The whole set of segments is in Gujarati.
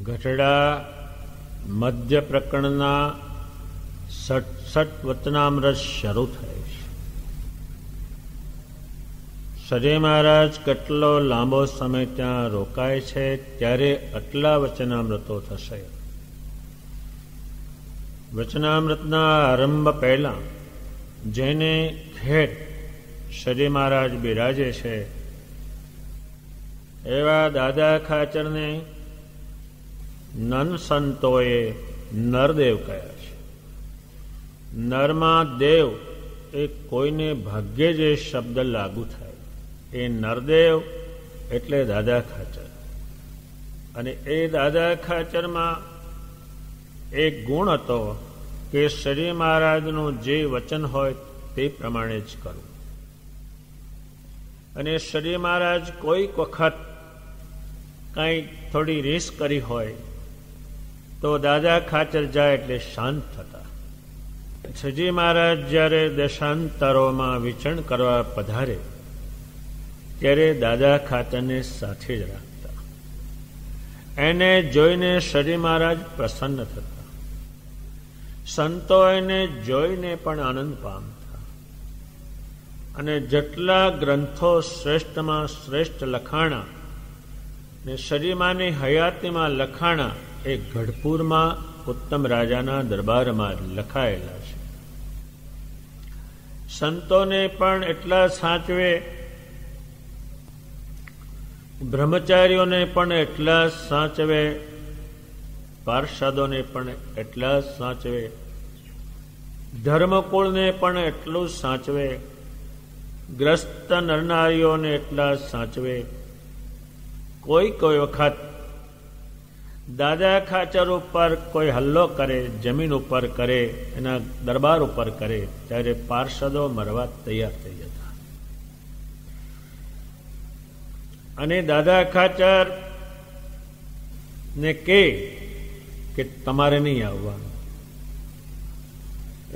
ગઢડા મધ્ય પ્રકરણના 67 વચનામૃત શરૂ થાય છે. સજય મહારાજ કેટલો લાંબો સમય ત્યાં રોકાય છે ત્યારે આટલા વચનામૃતો થશે. વચનામૃતના આરંભ પહેલા જેને ખેટ સજય મહારાજ બિરાજે છે એવા દાદા ખાચરને નન સંતોએ નરદેવ કહ્યા છે. નરમાં દેવ એ કોઈને ભાગ્યે જ એ શબ્દ લાગુ થાય. એ નરદેવ એટલે દાદા ખાચર. અને એ દાદા ખાચરમાં એક ગુણ હતો કે સજય મહારાજનું જે વચન હોય તે પ્રમાણે જ કરવું. અને સજય મહારાજ કોઈક વખત કંઈ થોડી રીસ કરી હોય તો દાદા ખાચર જાય એટલે શાંત થતા. સજય મહારાજ જ્યારે દેશાંતરોમાં વિચરણ કરવા પધારે ત્યારે દાદા ખાચરને સાથે જ રાખતા. એને જોઈને સજય મહારાજ પ્રસન્ન થતા. સંતો એને જોઈને પણ આનંદ પામતા. અને જેટલા ગ્રંથો શ્રેષ્ઠમાં શ્રેષ્ઠ લખાણા ને સજય માની હયાતીમાં લખાણા એ ગઢપુરમાં ઉત્તમ રાજાના દરબારમાં લખાયેલા છે. સંતોને પણ એટલા સાચવે, બ્રહ્મચારીઓને પણ એટલા સાચવે, પાર્ષદોને પણ એટલા સાચવે, ધર્મકુળને પણ એટલું સાચવે, ગ્રસ્ત નરનારીઓને એટલા સાચવે. કોઈ વખત દાદા ખાચર ઉપર કોઈ હલ્લો કરે, જમીન ઉપર કરે, એના દરબાર ઉપર કરે ત્યારે પાર્ષદો મરવા તૈયાર થઈ જતા. અને દાદા ખાચર ને કે તમારે નહીં આવવાનું.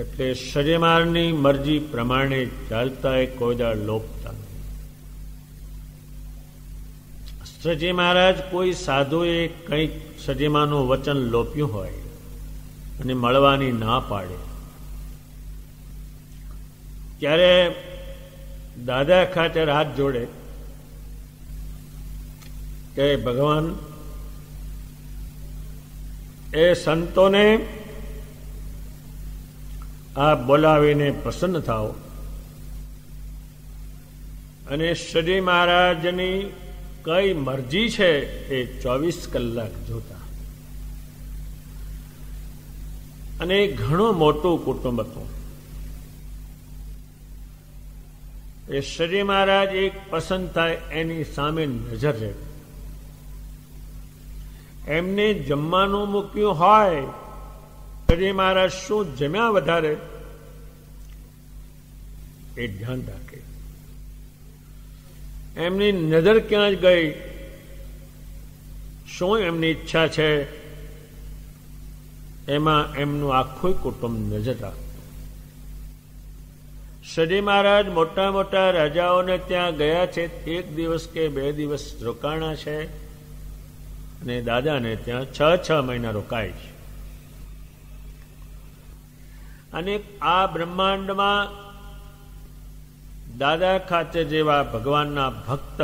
એટલે સજય મહારાજની મરજી પ્રમાણે ચાલતા એ કોઈ દાડ લોપતા. સજય મહારાજ કોઈ સાધુએ કંઈક સજયમાનું વચન લોપ્યું હોય અને મળવાની ના પાડે ત્યારે દાદા ખાચર હાથ જોડે કે ભગવાન એ સંતોને આ બોલાવીને પ્રસન્ન થાઓ અને સજય મહારાજની કઈ મરજી છે એ 24 કલાક જોતા. અને ઘણું મોટું કુટુંબ હતું. એ સજય મહારાજ એક પસંદ થાય એની સામે નજર રહે. એમને જમવાનું મૂક્યું હોય, સજય મહારાજ શું જમ્યા વધારે એ ધ્યાન રાખે. એમની નજર ક્યાં જ ગઈ, શું એમની ઈચ્છા છે એમાં એમનું આખું કુટુંબ નજર રાખતું. સજય મહારાજ મોટા મોટા રાજાઓને ત્યાં ગયા છે, 1 દિવસ કે 2 દિવસ રોકાણા છે અને દાદાને ત્યાં 6 મહિના રોકાય છે. અને આ બ્રહ્માંડમાં દાદા ખાચર જેવા ભગવાનના ભક્ત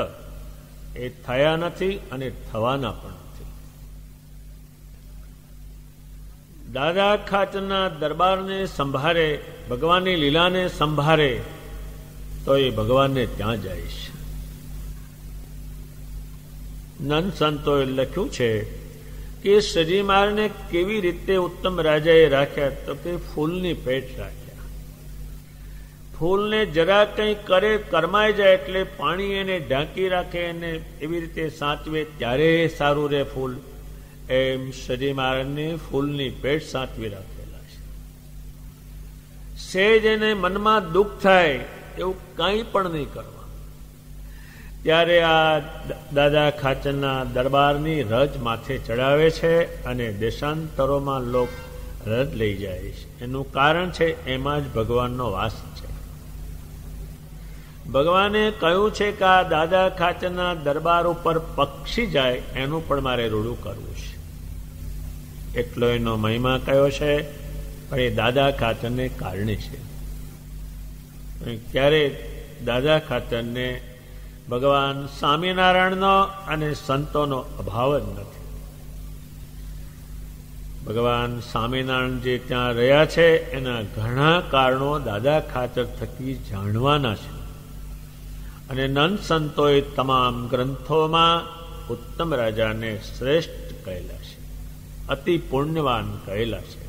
એ થયા નથી અને થવાના પણ નથી. દાદા ખાચરના દરબારને સંભાળે, ભગવાનની લીલાને સંભાળે તો એ ભગવાનને ત્યાં જાય છે. નંદ સંતોએ લખ્યું છે કે સજય મહારાજને કેવી રીતે ઉત્તમ રાજાએ રાખ્યા તો કે ફૂલની પેટ રાખ્યા. ફૂલને જરા કંઈ કરે, કરમાઈ જાય એટલે પાણી એને ઢાંકી રાખે અને એવી રીતે સાચવે ત્યારે સારું રહે ફૂલ. એમ સજય મહારાજને ફૂલની પેટ સાચવી રાખેલા છે. સેજ એને મનમાં દુઃખ થાય એવું કંઈ પણ નહીં કરવા. ત્યારે આ દાદા ખાચરના દરબારની રજ માથે ચડાવે છે અને દેશાંતરોમાં લોક રજ લઈ જાય છે. એનું કારણ છે એમાં જ ભગવાનનો વાસ છે. ભગવાને કહ્યું છે કે આ દાદા ખાચરના દરબાર ઉપર પક્ષી જાય એનું પણ મારે રૂડું કરવું છે. એટલો એનો મહિમા કયો છે, પણ એ દાદા ખાચરને કારણે છે. ક્યારે દાદા ખાચરને ભગવાન સ્વામિનારાયણનો અને સંતોનો અભાવ જ નથી. ભગવાન સ્વામિનારાયણ જે ત્યાં રહ્યા છે એના ઘણા કારણો દાદા ખાચર થકી જાણવાના છે. અને નંદ સંતોએ તમામ ગ્રંથોમાં ઉત્તમ રાજાને શ્રેષ્ઠ કહેલા છે, અતિ પુણ્યવાન કહેલા છે.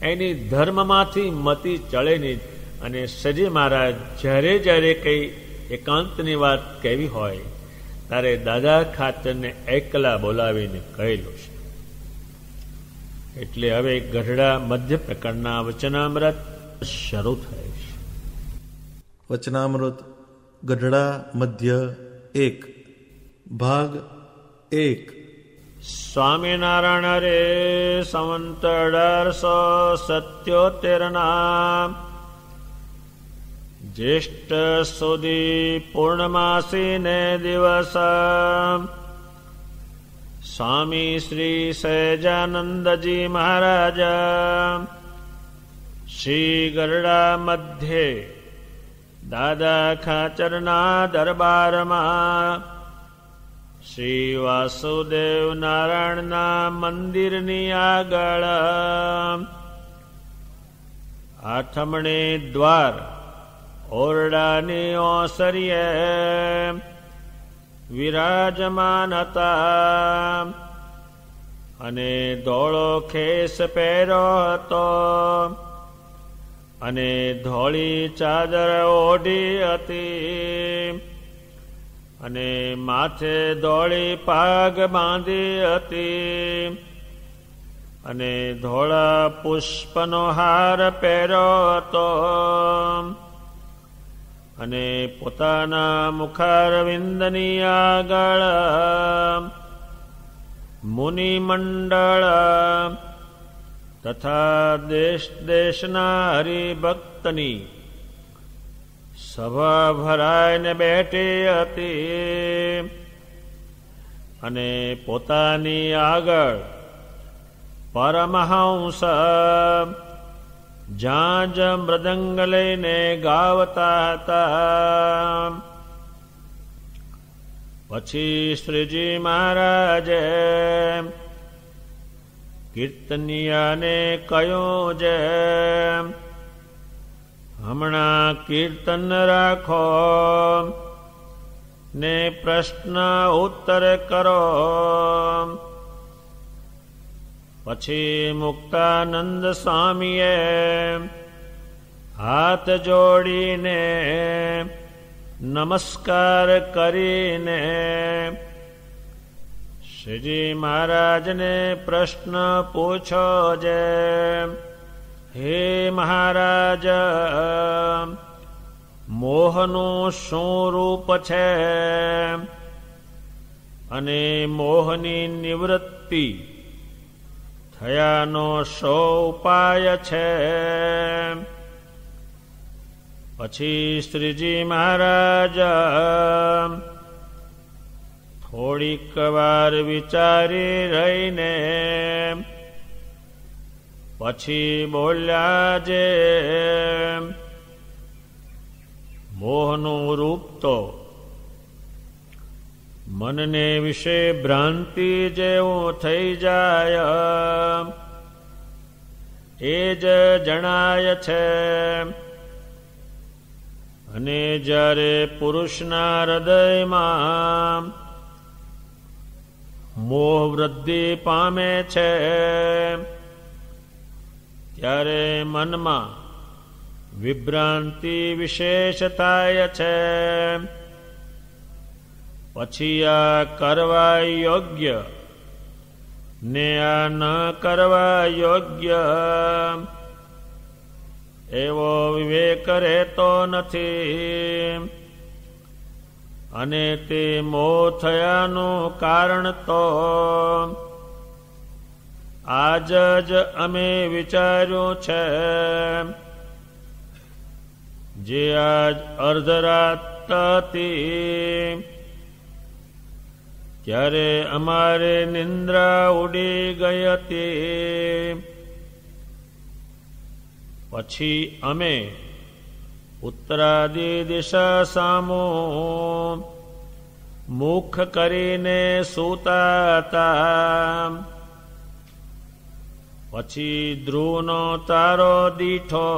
એની ધર્મમાંથી મતિ ચડે નહીં. અને સજી મહારાજ જ્યારે જ્યારે કંઈ એકાંતની વાત કહેવી હોય ત્યારે દાદા ખાચરને એકલા બોલાવીને કહેલું છે. એટલે હવે ગઢડા મધ્ય પ્રકરણના વચનામૃત શરૂ થાય છે. વચનામૃત ગઢડા મધ્ય 1 ભાગ 1. સ્વામિનારાયણ રે સંવંત 1877 જ્યેષ્ઠ સુધી પૂર્ણમાસી ને દિવસ સ્વામી શ્રી સહજાનંદજી મહારાજ શ્રી ગરડા મધ્યે દાદા ખાચરના દરબારમાં શ્રી વાસુદેવ નારાયણના મંદિરની આગળ આઠમણે દ્વાર ઓરડાની ઓસરીએ વિરાજમાન હતા. અને ધોળો ખેસ પહેર્યો હતો અને ધોળી ચાદર ઓઢી હતી અને માથે ધોળી પાગ બાંધી હતી અને ધોળા પુષ્પનો હાર પહેર્યો હતો અને પોતાના મુખારવિંદની આગળ મુનિ મંડળ તથા દેશ દેશના હરિભક્તની સભા ભરાઈને બેઠી હતી અને પોતાની આગળ પરમહંસ ઝાંઝ મૃદંગ લઈને ગાવતા હતા. પછી શ્રીજી મહારાજે કીર્તનિયાને કહ્યું છે, હમણાં કીર્તન રાખો ને પ્રશ્ન ઉત્તર કરો. પછી મુક્તાનંદ સ્વામીએ હાથ જોડીને નમસ્કાર કરીને શ્રીજી મહારાજને પ્રશ્ન પૂછો છે, હે મહારાજ, મોહનું શું રૂપ છે અને મોહની નિવૃત્તિ થયાનો શો ઉપાય છે? પછી શ્રીજી મહારાજ થોડીક વાર વિચારી રહીને પછી બોલ્યા જે, મોહનું રૂપ તો મનને વિશે ભ્રાંતિ જેવું થઈ જાય એ જ જણાય છે. અને જ્યારે પુરુષના હૃદયમાં મોહ વૃદ્ધિ પામે છે ત્યારે મનમાં વિભ્રાંતિ વિશેષ થાય છે. પછી આ કરવા યોગ્ય ને આ ન કરવા યોગ્ય એવો વિવેક રહેતો નથી. અને તે મોહ થયાનું કારણ તો આજ જ અમે વિચાર્યું છે. જે આજ અર્ધરાત હતી ત્યારે અમારે નિંદ્રા ઉડી ગઈ હતી. પછી અમે ઉત્તરાદિ દિશા સામો મુખ કરીને સૂતા હતા. પછી ધ્રુવનો તારો દીઠો.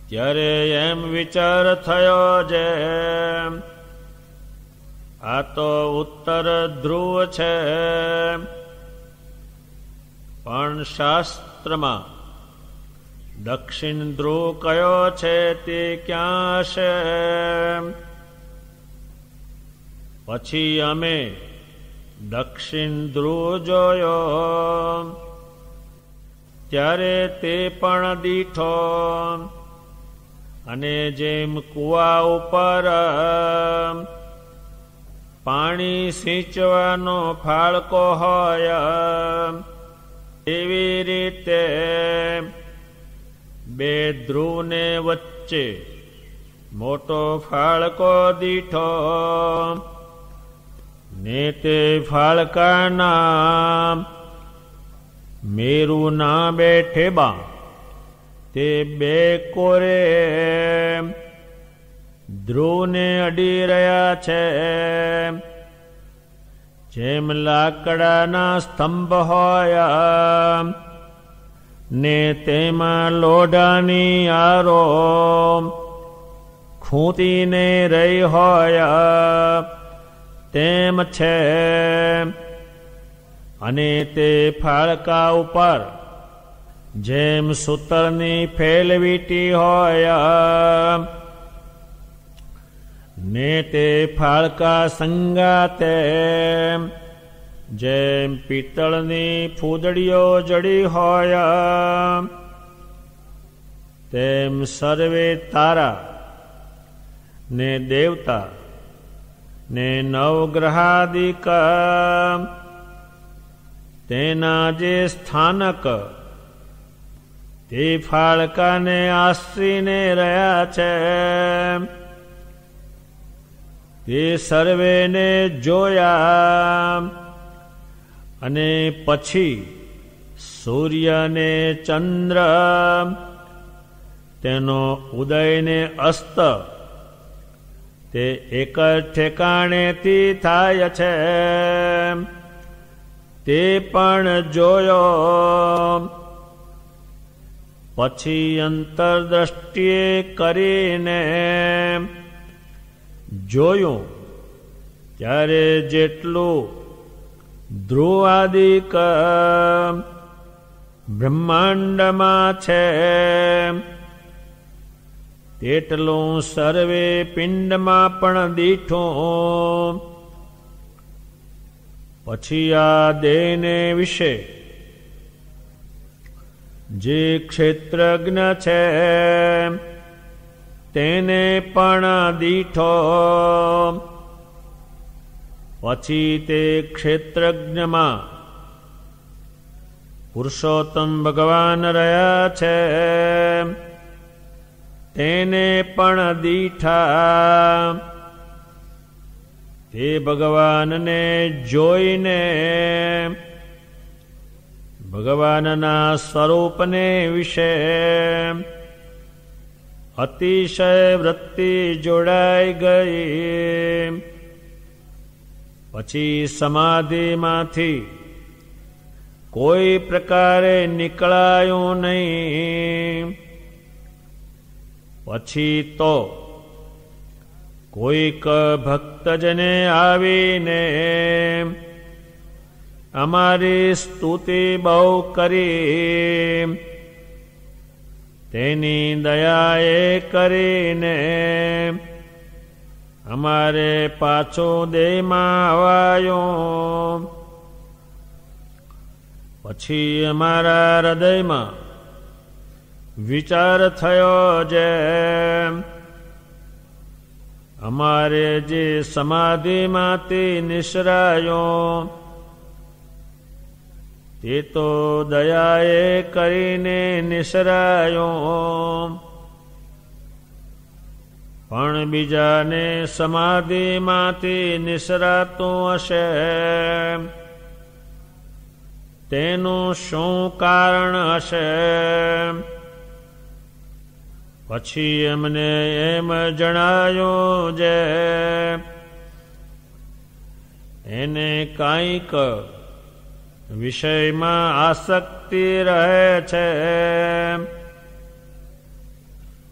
ત્યારે એમ વિચાર થયો જે આ તો ઉત્તર ધ્રુવ છે, પણ શાસ્ત્રમાં દક્ષિણ ધ્રુવ કયો છે તે ક્યાં છે? પછી અમે દક્ષિણ ધ્રુવ જોયો. ત્યારે તે પણ દીઠો, અને જેમ કૂવા ઉપર પાણી સિંચવાનો ફાળકો હોય એવી રીતે બે ધ્રુવને વચ્ચે મોટો ફાળકો દીઠો. ને તે ફાળકાના મેરુના બે ઠેબા તે બે કોરે ધ્રુવને અડી રહ્યા છે. જેમ લાકડાના સ્તંભ હોય ને તેમાં લોઢાની આરો ખૂંટીને રહી હોય તેમ છે. અને તે ફાળકા ઉપર જેમ સૂતરની ફેલવીટી હોય ને તે ફાળકા સંગાતે જેમ પિત્તળની ફૂદડીઓ જડી હોય તેમ સર્વે તારા ને દેવતા ને નવગ્રહાદિક તેના જે સ્થાનક તે ફાળકાને આશ્રીને રહ્યા છે. તે સર્વેને જોયા. અને પછી સૂર્ય ને ચંદ્ર તેનો ઉદય ને અસ્ત તે એક જ ઠેકાણેથી થાય છે તે પણ જોયો. પછી અંતરદ્રષ્ટિએ કરીને જોયું ત્યારે જેટલું ધ્રુવાદિક બ્રહ્માંડમાં છે તેટલું સર્વે પિંડમાં પણ દીઠું. પછી આ દેહને વિશે જે ક્ષેત્રજ્ઞ છે તેને પણ દીઠો. પછી તે ક્ષેત્રજ્ઞમાં પુરુષોત્તમ ભગવાન રહ્યા છે તેને પણ દીઠા. તે ભગવાનને જોઈને ભગવાનના સ્વરૂપને વિશે અતિશય વૃત્તિ જોડાઈ ગઈ. પછી સમાધિમાંથી કોઈ પ્રકારે નીકળાયું નહીં. પછી તો કોઈક ભક્તજને આવીને અમારી સ્તુતિ બહુ કરી. તેની દયાએ કરીને અમારે પાછું દેહમાં અવાયું. પછી અમારા હૃદયમાં વિચાર થયો જે અમારે જે સમાધિમાંથી નિસરાયો તે તો દયાએ કરીને નિસરાયો. પણ બીજાને સમાધિમાંથી નિસરાતું હશે, તેનું શું કારણ હશે? પછી એમને એમ જણાયું જે એને કાંઈક વિષયમાં આસક્તિ રહે છે,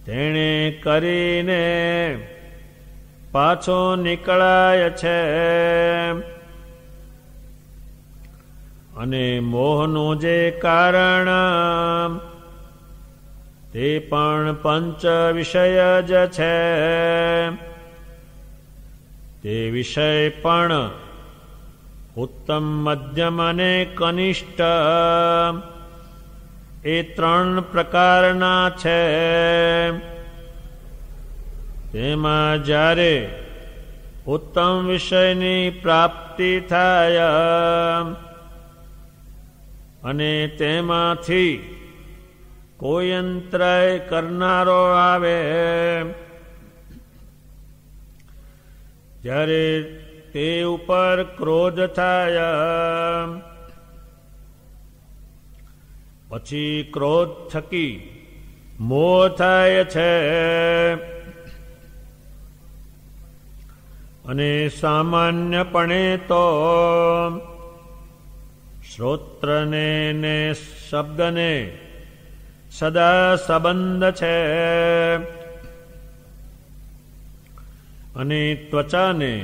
તેણે કરીને પાછો નીકળાય છે, અને મોહનું જે કારણ તે પણ પંચ વિષય જ છે, તે વિષય પણ ઉત્તમ, મધ્યમ અને કનિષ્ઠ એ 3 પ્રકારના છે. તેમાં જ્યારે ઉત્તમ વિષયની પ્રાપ્તિ થાય અને તેમાંથી કોઈ અંતરાય કરનારો આવે, જ્યારે તે ઉપર ક્રોધ થાય, પછી ક્રોધ થકી મોહ થાય છે, અને સામાન્યપણે તો શ્રોત્રને ને શબ્દને સદા સંબંધ છે, અને ત્વચાને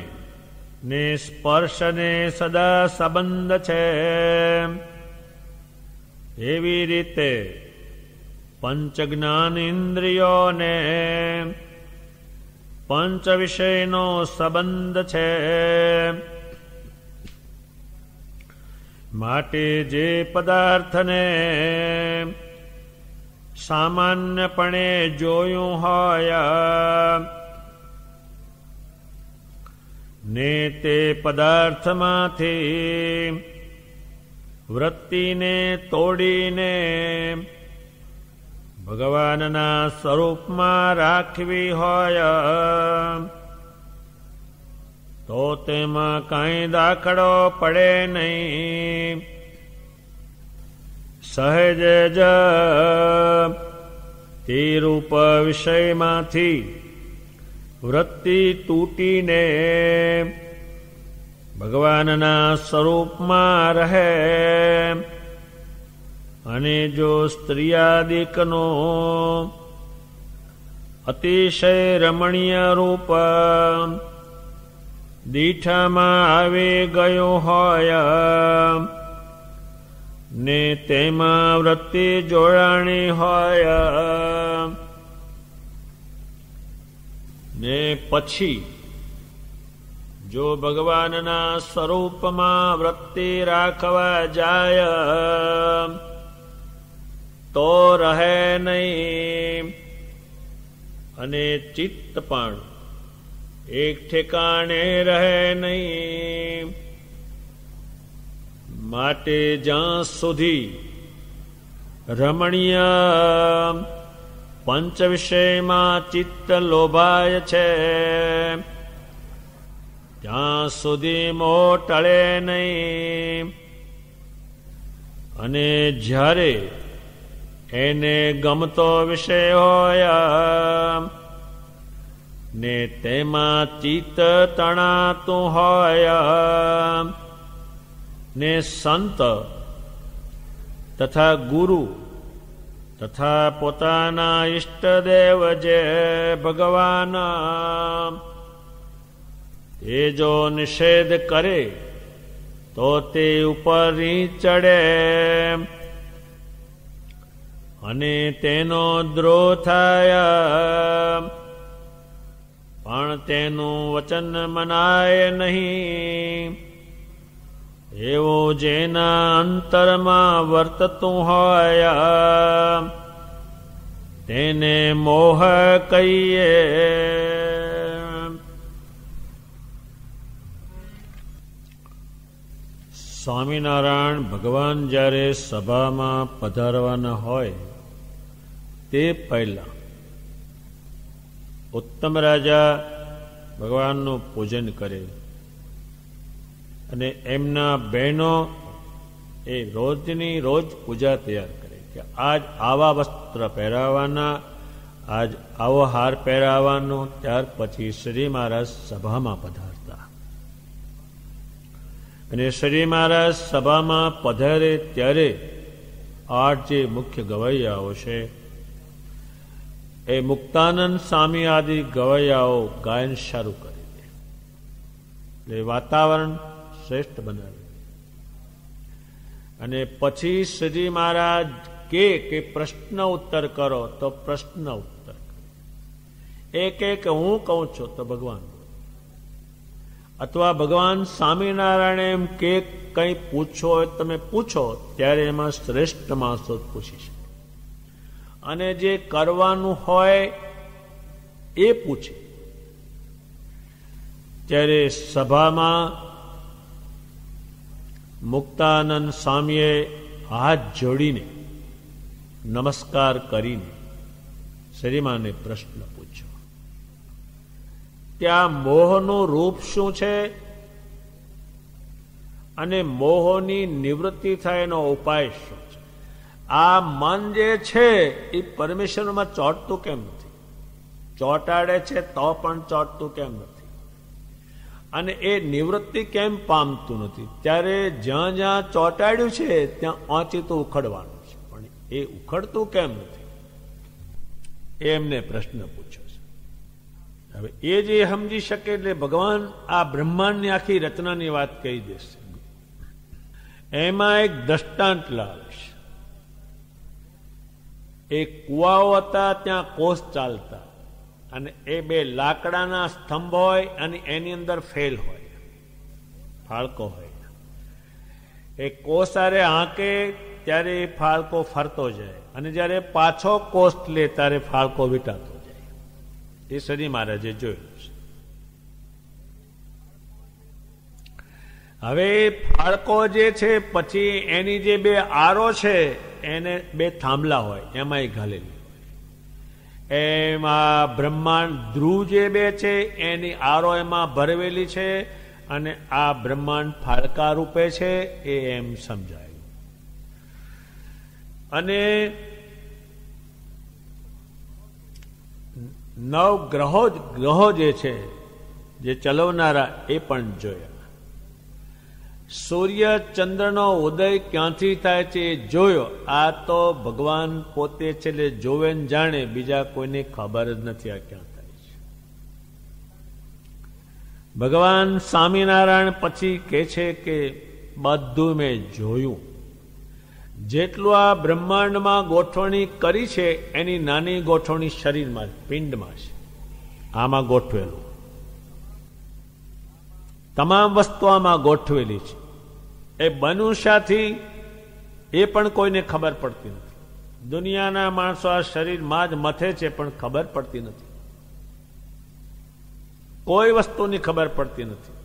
ને સ્પર્શને સદા સંબંધ છે. એવી રીતે પંચ જ્ઞાન ઇન્દ્રિયોને પંચ વિષયનો સંબંધ છે. માટે જે પદાર્થને સામાન્યપણે જોયું હોય ને તે પદાર્થમાંથી વૃત્તિને તોડીને ભગવાનના સ્વરૂપમાં રાખવી હોય તો તેમાં કાંઈ દાખલો પડે નહીં. સહેજ જ તે રૂપ વિષયમાંથી વૃત્તિ તૂટીને ભગવાનના સ્વરૂપમાં રહે, અને જો સ્ત્રીયાદિકનો અતિશય રમણીય રૂપ દીઠામાં આવી ગયું હોય ને તેમાં વૃત્તિ જોડાણી હોય ને પછી જો ભગવાનના સ્વરૂપમાં વૃત્તિ રાખવા જાય તો રહે નહીં, અને ચિત્ત પણ એક ઠેકાણે રહે નહીં. માટે જ્યાં સુધી રમણીય પંચ વિષયમાં ચિત્ત લોભાય છે ત્યાં સુધી મોહ ટળે નહીં, અને જ્યારે એને ગમતો વિષય હોય ને તેમાં ચિત્ત તણાતું હોય ને સંત તથા ગુરુ તથા પોતાના ઈષ્ટદેવ જે ભગવાન એ જો નિષેધ કરે તો તે ઉપર ચડે અને તેનો દ્રોહ થાય, પણ તેનું વચન મનાય નહીં. એવું જેના અંતરમાં વર્તતું હોય તેને મોહ કહીએ. સ્વામિનારાયણ ભગવાન જ્યારે સભામાં પધારવાના હોય તે પહેલા ઉત્તમ રાજા ભગવાનનું પૂજન કરે અને એમના બહેનો એ રોજની રોજ પૂજા તૈયાર કરે કે આજ આવા વસ્ત્ર પહેરાવાના, આજ આવો હાર પહેરાવાનો. ત્યાર પછી શ્રી મહારાજ સભામાં પધારતા અને શ્રી મહારાજ સભામાં પધારે ત્યારે 8 જે મુખ્ય ગવૈયાઓ છે એ મુક્તાનંદ સ્વામી આદિ ગવૈયાઓ ગાયન શરૂ કરી દે, એટલે વાતાવરણ શ્રેષ્ઠ બનાવે. અને પછી શ્રી મહારાજ કે પ્રશ્ન ઉત્તર કરો તો પ્રશ્ન ઉત્તર કે હું કહું છું તો ભગવાન, અથવા ભગવાન સ્વામિનારાયણ એમ કે કંઈ પૂછો હોય તમે પૂછો, ત્યારે એમાં શ્રેષ્ઠ માણસો જ પૂછી શકે. અને જે કરવાનું હોય એ પૂછે. ત્યારે સભામાં મુક્તાનંદ સ્વામીએ હાથ જોડીને નમસ્કાર કરીને શ્રીમાને પ્રશ્ન પૂછ્યો કે આ મોહનું રૂપ શું છે અને મોહની નિવૃત્તિ થાય એનો ઉપાય શું છે? આ મન જે છે એ પરમેશ્વરમાં ચોંટતું કેમ નથી? ચોંટાડે છે તો પણ ચોંટતું કેમ નથી? અને એ નિવૃત્તિ કેમ પામતું નથી? ત્યારે જ્યાં જ્યાં ચોંટાડ્યું છે ત્યાં ઓચિતું ઉખડવાનું છે, પણ એ ઉખડતું કેમ નથી? એમને પ્રશ્ન પૂછ્યો છે. હવે એ જે સમજી શકે એટલે ભગવાન આ બ્રહ્માંડની આખી રચનાની વાત કહી દેશે. એમાં એક દ્રષ્ટાંત લાવે છે. એક કુવાઓ હતા, ત્યાં કોષ ચાલતા, અને એ 2 લાકડાના સ્તંભ હોય અને એની અંદર ફેલ હોય, ફાળકો હોય. એ કોષ આરે હાંકે ત્યારે એ ફાળકો ફરતો જાય, અને જ્યારે પાછો કોષ લે ત્યારે ફાળકો વીંટાતો જાય. એ શ્રી મહારાજે જોયું છે. હવે ફાળકો જે છે પછી એની જે 2 આરો છે એને 2 થાંભલા હોય એમાં એ ઘાલેલી. એમાં બ્રહ્માંડ ધ્રુવ જે 2 છે એની આરો એમાં ભરવેલી છે, અને આ બ્રહ્માંડ ફાળકા રૂપે છે, એ એમ સમજાયું. અને 9 ગ્રહો જે છે જે ચલાવનારા એ પણ જોયા. સૂર્ય ચંદ્રનો ઉદય ક્યાંથી થાય છે એ જોયો. આ તો ભગવાન પોતે છે એટલે જોવે ને જાણે, બીજા કોઈને ખબર જ નથી આ ક્યાં થાય છે. ભગવાન સ્વામિનારાયણ પછી કહે છે કે બધું મેં જોયું. જેટલું આ બ્રહ્માંડમાં ગોઠવણી કરી છે એની નાની ગોઠવણી શરીરમાં, પિંડમાં છે. આમાં ગોઠવેલું તમામ વસ્તુ આમાં ગોઠવેલી છે. એ મનુષ્યથી એ પણ કોઈને ખબર પડતી નથી. દુનિયાના માણસો આ શરીરમાં જ મથે છે પણ ખબર પડતી નથી. કોઈ વસ્તુની ખબર પડતી નથી.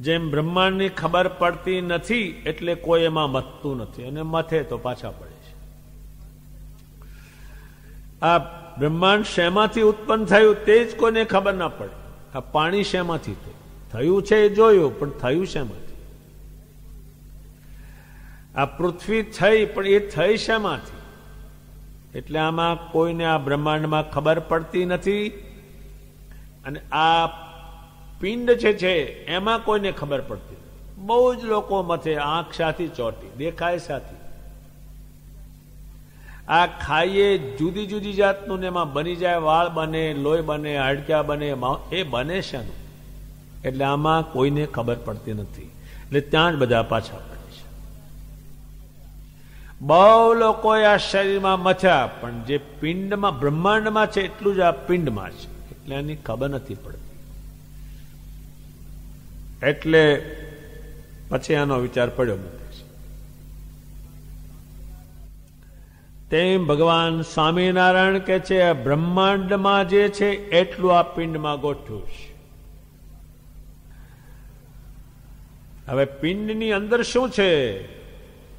જેમ બ્રહ્માંડની ખબર પડતી નથી એટલે કોઈ એમાં મથતું નથી, અને મથે તો પાછા પડે છે. આ બ્રહ્માંડ શેમાંથી ઉત્પન્ન થયું તે જ કોઈને ખબર ના પડે. આ પાણી શેમાંથી થયું છે એ જોયું, પણ થયું શેમાંથી? આ પૃથ્વી થઈ, પણ એ થઈ શેમાંથી? એટલે આમાં કોઈને આ બ્રહ્માંડમાં ખબર પડતી નથી. અને આ પિંડ છે એમાં કોઈને ખબર પડતી નથી. બહુ જ લોકો મથે, આંખ સાથી ચોટી, દેખાય સાથી. આ ખાઈએ જુદી જુદી જાતનું ને એમાં બની જાય, વાળ બને, લોહી બને, હાડક્યા બને, એ બને શેનું? એટલે આમાં કોઈને ખબર પડતી નથી. એટલે ત્યાં જ બધા પાછા પડે છે. બહુ લોકોએ આ શરીરમાં મથ્યા, પણ જે પિંડમાં બ્રહ્માંડમાં છે એટલું જ આ પિંડમાં છે, એટલે એની ખબર નથી પડતી. એટલે પછી આનો વિચાર પડ્યો મને. તેમ ભગવાન સ્વામિનારાયણ કે છે બ્રહ્માંડમાં જે છે એટલું આ પિંડમાં ગોઠવ્યું છે. હવે પિંડની અંદર શું છે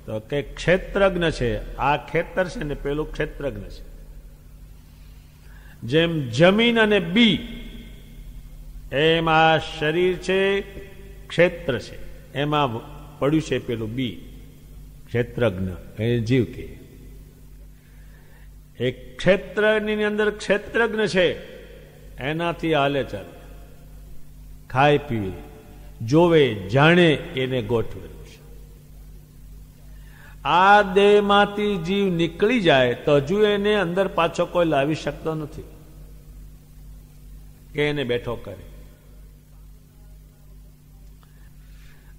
તો કે ક્ષેત્રજ્ઞ છે. આ ખેતર છે ને પેલું ક્ષેત્રજ્ઞ છે. જેમ જમીન અને બી, એમ આ શરીર છે, ક્ષેત્ર છે, એમાં પડ્યું છે પેલું બી, ક્ષેત્રજ્ઞ એ જીવ કે. એક ક્ષેત્રની અંદર ક્ષેત્રજ્ઞ છે, એનાથી હાલે ચાલે, ખાય પીવે, જોવે, જાણે, એને ગોઠવેલું છે. આ દેહમાંથી જીવ નીકળી જાય તો હજુ એને અંદર પાછો કોઈ લાવી શકતો નથી કે એને બેઠો કરે.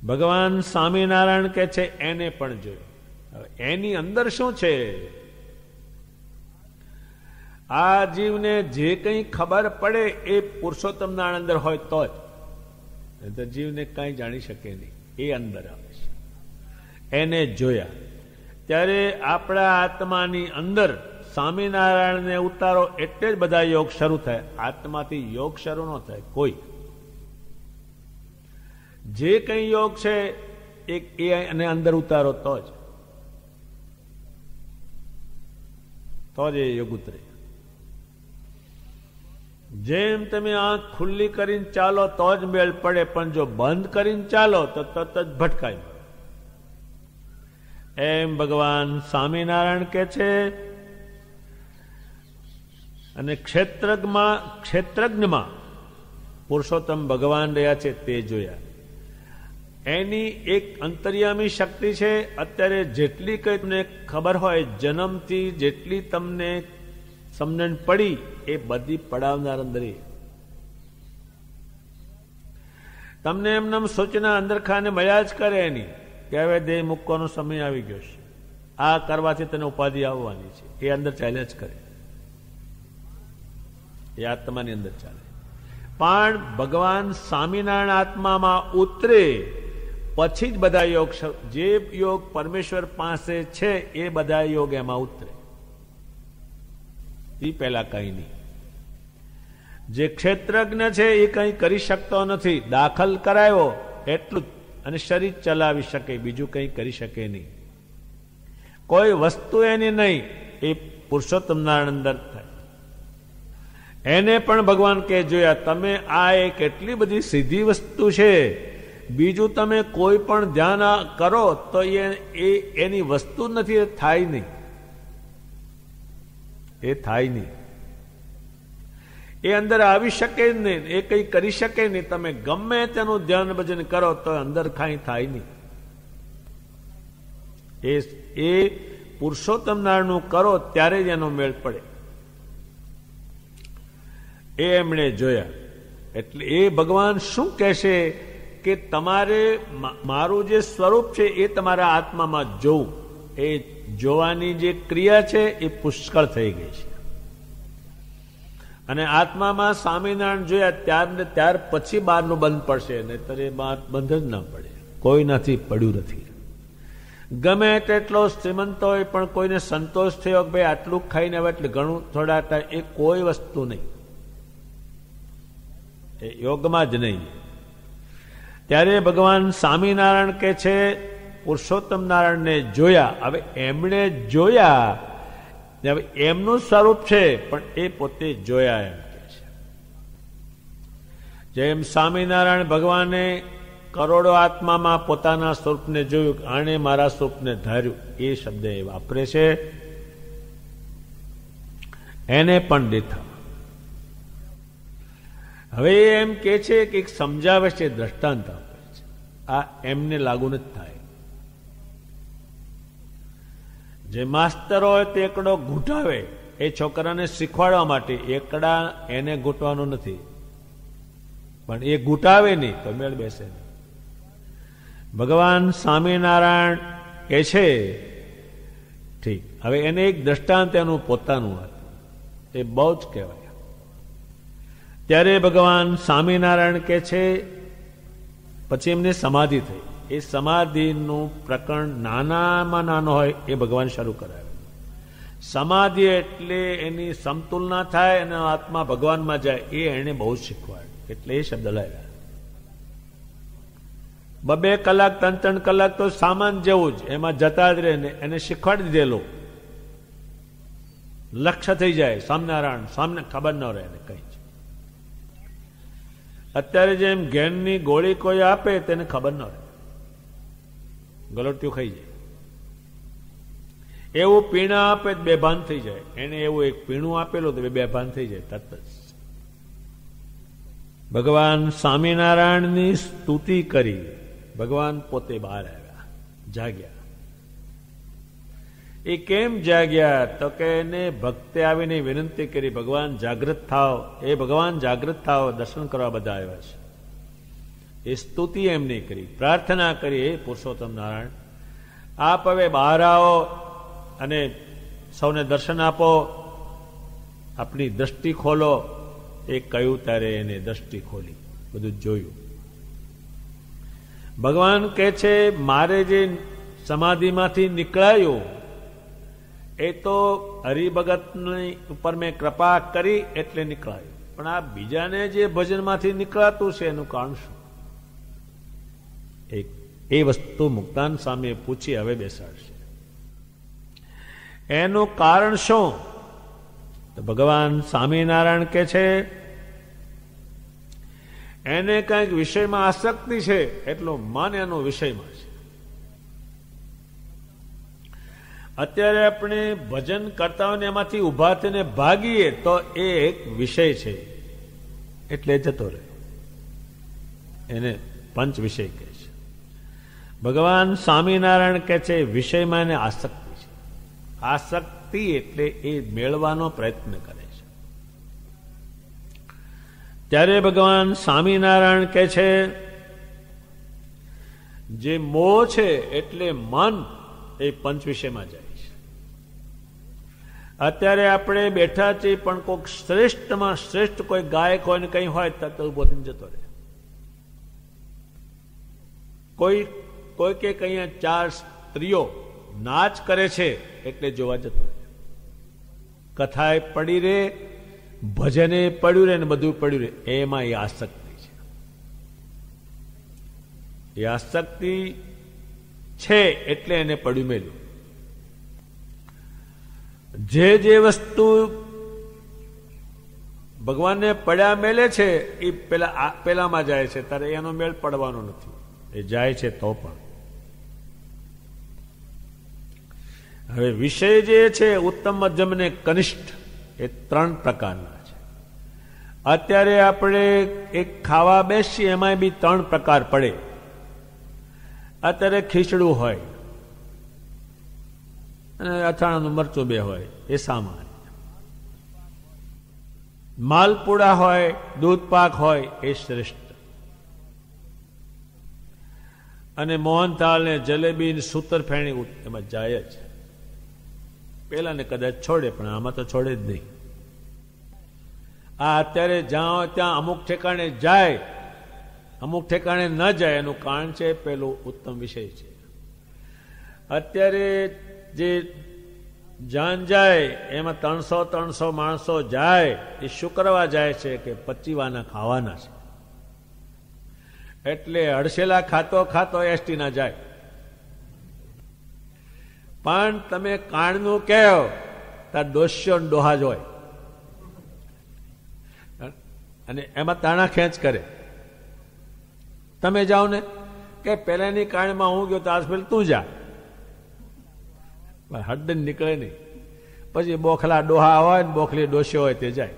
ભગવાન સ્વામિનારાયણ કે છે એને પણ જોયું. એની અંદર શું છે? આ જીવને જે કંઈ ખબર પડે એ પુરુષોત્તમ નારાયણ અંદર હોય તો જ, જીવને કંઈ જાણી શકે નહીં. એ અંદર આવે છે, એને જોયા. ત્યારે આપણા આત્માની અંદર સ્વામિનારાયણને ઉતારો એટલે જ બધા યોગ શરૂ થાય. આત્માથી યોગ શરૂ ન થાય કોઈ. જે કંઈ યોગ છે એને અંદર ઉતારો તો જ એ યોગ ઉતરે. જેમ તમે આંખ ખુલ્લી કરીને ચાલો તો જ મેળ પડે, પણ જો બંધ કરીને ચાલો તો તરત જ ભટકાય. એમ ભગવાન સ્વામિનારાયણ કે છે. અને ક્ષેત્રજ્ઞમાં પુરુષોત્તમ ભગવાન રહ્યા છે તે જોયા. એની એક અંતર્યામી શક્તિ છે. અત્યારે જેટલી કંઈ તમને ખબર હોય, જન્મથી જેટલી તમને સમજણ પડી એ બધી પડાવનાર અંદર. તમને એમને સૂચના અંદર ખાને મળ્યા જ કરે એની કે હવે દેહ મૂકવાનો સમય આવી ગયો છે, આ કરવાથી તને ઉપાધિ આવવાની છે, એ અંદર ચાલ્યા જ કરે. એ આત્માની અંદર ચાલે. પણ ભગવાન સ્વામિનારાયણ આત્મામાં ઉતરે પછી જ બધા યોગ, જે યોગ પરમેશ્વર પાસે છે એ બધા યોગ એમાં ઉતરે. એ પહેલા કઈ નહીં. જે ક્ષેત્રજ્ઞ છે એ કંઈ કરી શકતો નથી. દાખલ કરાયો એટલું જ, અને શરીર ચલાવી શકે, બીજું કંઈ કરી શકે નહીં. કોઈ વસ્તુ એની નહીં. એ પુરુષોત્તમ નારાયણ અંદર થાય. એને પણ ભગવાન કે જોયા તમે આ એક એટલી બધી સીધી વસ્તુ છે, બીજું તમે કોઈ પણ ધ્યાન કરો તો એની વસ્તુ નથી, થાય નહીં. એ થાય નહીં. એ અંદર આવી શકે જ નહીં, એ કંઈ કરી શકે નહીં. તમે ગમે તેનું ધ્યાન ભજન કરો તો અંદર કાંઈ થાય નહીં. એ પુરુષોત્તમ નારાયણનું કરો ત્યારે જ એનો મેળ પડે. એ એમણે જોયા. એટલે એ ભગવાન શું કહેશે કે તમારે મારું જે સ્વરૂપ છે એ તમારા આત્મામાં જોવું. એ જોવાની જે ક્રિયા છે એ પુષ્કળ થઈ ગઈ છે. અને આત્મામાં સ્વામિનારાયણ જોયા ત્યાર પછી બહારનું બંધ પડશે, નહીતર એ બહાર બંધ જ ના પડે. કોઈ નથી, પડ્યું નથી. ગમે તેટલો શ્રીમંત હોય પણ કોઈને સંતોષ થયો કે ભાઈ આટલું ખાઈને હવે એટલે ઘણું થોડા થાય, એ કોઈ વસ્તુ નહીં. એ યોગમાં જ નહીં. ત્યારે ભગવાન સ્વામિનારાયણ કે છે પુરુષોત્તમ નારાયણને જોયા. હવે એમણે જોયા, હવે એમનું સ્વરૂપ છે પણ એ પોતે જોયા એમ કે છે. જેમ સ્વામિનારાયણ ભગવાને કરોડો આત્મામાં પોતાના સ્વરૂપને જોયું, આણે મારા સ્વરૂપને ધાર્યું, એ શબ્દ એ વાપરે છે. એને પણ દેખા. હવે એમ કે છે કે સમજાવે છે, દ્રષ્ટાંત આપે છે. આ એમને લાગુ નથી થાય. જે માસ્તર હોય તે એકડો ઘૂંટાવે એ છોકરાને શીખવાડવા માટે. એકડા એને ઘૂંટવાનો નથી, પણ એ ઘૂંટાવે નહીં તો મેળ બેસે નહીં. ભગવાન સ્વામિનારાયણ કે છે ઠીક. હવે એને એક દ્રષ્ટાંત એનું પોતાનું હતું, એ બહુ જ કહેવાય. ત્યારે ભગવાન સ્વામિનારાયણ કે છે, પછી એમને સમાધિ થઈ. એ સમાધિનું પ્રકરણ નાનામાં નાનો હોય એ ભગવાન શરૂ કરાવે. સમાધિ એટલે એની સમતુલના થાય અને આત્મા ભગવાનમાં જાય, એ એને બહુ શીખવાડે. એટલે એ શબ્દ લાવ્યા. 2 કલાક 3 કલાક તો સામાન જેવું જ એમાં જતા જ રહે ને, એને શીખવાડી દીધેલો. લક્ષ્ય થઈ જાય સ્વામિનારાયણ, સામને ખબર ન રહે ને કઈ જ. અત્યારે જેમ ઘેનની ગોળી કોઈ આપે તેને ખબર ન રહે, ગલોટિયું ખાઈ જાય. એવું પીણા આપે તો બેભાન થઈ જાય. એને એવું એક પીણું આપેલું તો બેભાન થઈ જાય તરત જ. ભગવાન સ્વામિનારાયણની સ્તુતિ કરી, ભગવાન પોતે બહાર આવ્યા, જાગ્યા. એ કેમ જાગ્યા? તો કે એને ભક્તે આવીને વિનંતી કરી, ભગવાન જાગૃત થાવ, એ ભગવાન જાગૃત થાવ, દર્શન કરવા બધા આવ્યા છે. એ સ્તુતિ એમને કરી, પ્રાર્થના કરી, હે પુરુષોત્તમ નારાયણ, આપ હવે બહાર આવો અને સૌને દર્શન આપો, આપની દ્રષ્ટિ ખોલો. એ કહ્યું ત્યારે એને દ્રષ્ટિ ખોલી, બધું જોયું. ભગવાન કહે છે, મારે જે સમાધિમાંથી નીકળાયું એ તો હરિભગતની ઉપર મેં કૃપા કરી એટલે નીકળાયું, પણ આ બીજાને જે ભજનમાંથી નીકળાતું છે એનું કારણ શું? એ વસ્તુ મુક્તાન સ્વામીએ પૂછી, હવે બેસાડશે. એનું કારણ શું? તો ભગવાન સ્વામિનારાયણ કે છે, એને કંઈક વિષયમાં આસક્તિ છે, એટલું મન એનો વિષયમાં છે. અત્યારે આપણે ભજન કરતા હોય ને એમાંથી ઉભા થઈને ભાગીએ તો એ એક વિષય છે, એટલે જતો રહે. એને પંચ વિષય કહે છે. ભગવાન સ્વામિનારાયણ કહે છે વિષયમાં એને આસક્તિ છે. આસક્તિ એટલે એ મેળવાનો પ્રયત્ન કરે છે. ત્યારે ભગવાન સ્વામિનારાયણ કહે છે, જે મોહ છે એટલે મન એ પંચ વિષયમાં જાય છે. અત્યારે આપણે બેઠા છીએ, પણ કોઈક શ્રેષ્ઠમાં શ્રેષ્ઠ કોઈ ગાયક હોય ને કંઈ હોય તો ઉભો થઈને જતો રહે. કોઈ કે કઈ 4 સ્ત્રીઓ નાચ કરે છે એટલે જોવા જતો રહે. કથાએ પડી રહે, ભજને પડ્યું રહે ને બધું પડ્યું રહે, એમાં એ આસક્તિ છે. એ આસક્તિ છે એટલે એને પડ્યું મેલ્યું. જે વસ્તુ ભગવાનને પડ્યા મેલે છે એ પેલામાં જાય છે, ત્યારે એનો મેળ પડવાનો નથી. એ જાય છે તો પણ. હવે વિષય જે છે ઉત્તમ, મધ્યમ ને કનિષ્ઠ, એ 3 પ્રકારના છે. અત્યારે આપણે એક ખાવા બેસીએ એમાં બી 3 પ્રકાર પડે. અત્યારે ખીચડું હોય અને અથાણાનું મરચું 2 હોય, એ સામાન્ય. માલપુડા હોય, દૂધ પાક હોય, એ શ્રેષ્ઠ. અને મોહનથાળ ને જલેબી ને સૂતર ફેણી એમાં જાય જ. પેલા ને કદાચ છોડે, પણ આમાં તો છોડે જ નહીં. આ અત્યારે જ્યાં ત્યાં અમુક ઠેકાણે જાય, અમુક ઠેકાણે ન જાય, એનું કારણ છે પેલું ઉત્તમ વિષય છે. અત્યારે જે જાન જાય એમાં 300 માણસો જાય, એ શું કરવા જાય છે કે પચીવાના ખાવાના છે. એટલે હડસેલા ખાતો એસટી ના જાય. પણ તમે કાણનું કહો તાર દોસ્યો ડોહા જ હોય, અને એમાં તાણા ખેંચ કરે. તમે જાઓ ને કે પેલાની કાણમાં હું ગયો તો આજ પેલા તું જા, હડન નીકળે નહીં. પછી બોખલા ડોહા હોય ને બોખલી ડોસ્યો હોય તે જાય,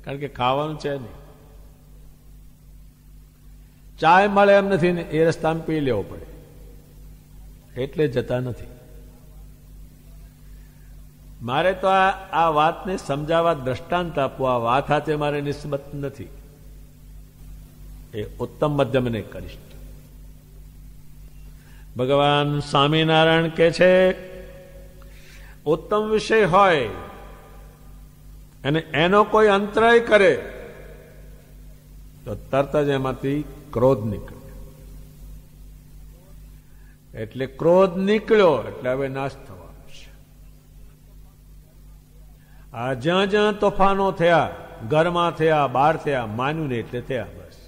કારણ કે ખાવાનું છે નહીં. ચાય મળે એમ નથી ને, એ રસ્તામાં પી લેવો પડે, એટલે જતા નથી. મારે તો આ વાતને સમજાવવા દ્રષ્ટાંત આપવું, આ વાત સાથે મારે નિસ્બત નથી. એ ઉત્તમ, મધ્યમ ને કનિષ્ઠ. ભગવાન સ્વામિનારાયણ કે છે, ઉત્તમ વિષય હોય અને એનો કોઈ અંતરાય કરે તો તરત જ એમાંથી ક્રોધ નીકળે. એટલે ક્રોધ નીકળ્યો એટલે હવે નાશ થવાનો છે. આ જ્યાં તોફાનો થયા, ઘરમાં થયા, બહાર થયા, માન્યું ને એટલે થયા. બસ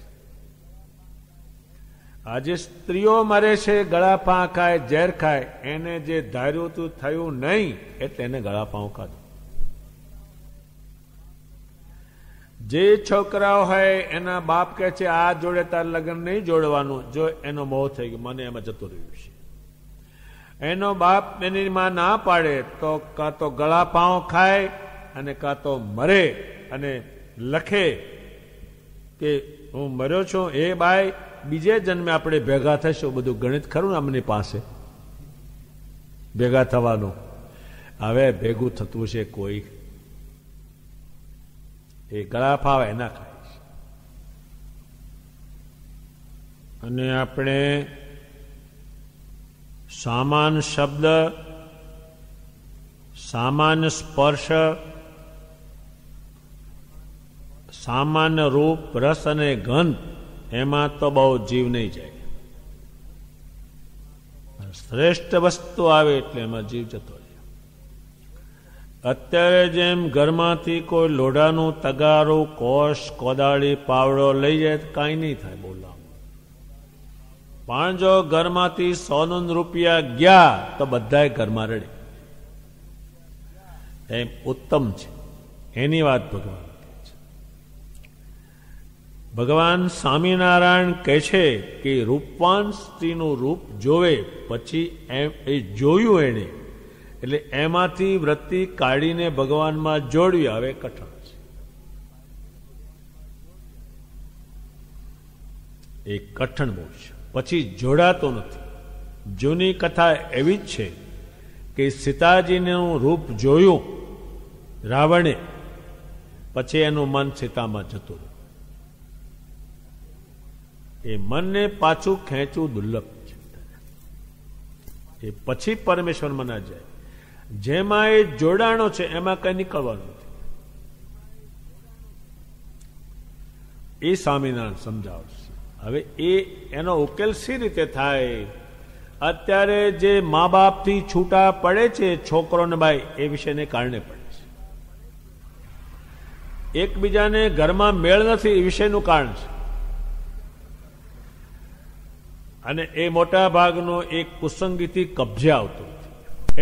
આજે સ્ત્રીઓ મરે છે, ગળાપાં ખાય, ઝેર ખાય, એને જે ધાર્યું હતું થયું નહીં એટલે એને ગળાપાં ખાધું. જે છોકરાઓ હોય એના બાપ કહે છે આ જોડે તાર લગ્ન નહીં જોડવાનું, જો એનો મોહ થઈ ગયો, મને એમાં જતું રહ્યું છે, એનો બાપ એની માં ના પાડે તો કાં તો ગળા પાઉં ખાય અને કાં તો મરે અને લખે કે હું મર્યો છું, એ બાય બીજે જન્મે આપણે ભેગા થશું. બધું ગણિત ખરું ને અમની પાસે ભેગા થવાનું. હવે ભેગું થતું છે કોઈ, એ ગળા ફાવે એના ખાય છે. અને આપણે સામાન શબ્દ, સામાન્ય સ્પર્શ, સામાન્ય રૂપ, રસ અને ગંધ, એમાં તો બહુ જીવ નહીં જાય. શ્રેષ્ઠ વસ્તુ આવે એટલે એમાં જીવ જતો રહે. અત્યારે જેમ ઘરમાંથી કોઈ લોઢાનું તગારું, કોષ, કોદાળી, પાવડો લઈ જાય તો કાંઈ નહીં થાય બોલવા. પણ જો ઘરમાંથી 100 રૂપિયા ગયા તો બધાય ઘરમાં રડે. એમ ઉત્તમ છે, એની વાત ભગવાન કહે છે. ભગવાન સ્વામિનારાયણ કહે છે કે રૂપવાન સ્ત્રીનું રૂપ જોવે પછી એમ એ જોયું એને, એટલે એમાંથી વૃત્તિ કાઢીને ભગવાનમાં જોડવી હવે કઠણ છે. એ કઠણ બહુ છે, પછી જોડાતો નથી. જૂની કથા એવી જ છે કે સીતાજીનું રૂપ જોયું રાવણે, પછી એનું મન સીતામાં જતું રહ્યું. એ મનને પાછું ખેંચવું દુર્લભ છે. એ પછી પરમેશ્વરમાં ના જાય. જેમાં એ જોડાણો છે એમાં કઈ નીકળવાનું નથી. એ સ્વામિનારાયણ સમજાવશે. હવે એનો ઉકેલ સી રીતે થાય? અત્યારે જે મા બાપથી છૂટા પડે છે છોકરો ને ભાઈ, એ વિષયને કારણે પડે છે. એકબીજાને ઘરમાં મેળ નથી એ વિષયનું કારણ છે. અને એ મોટા ભાગનો એક કુસંગીથી કબજે આવતો નથી.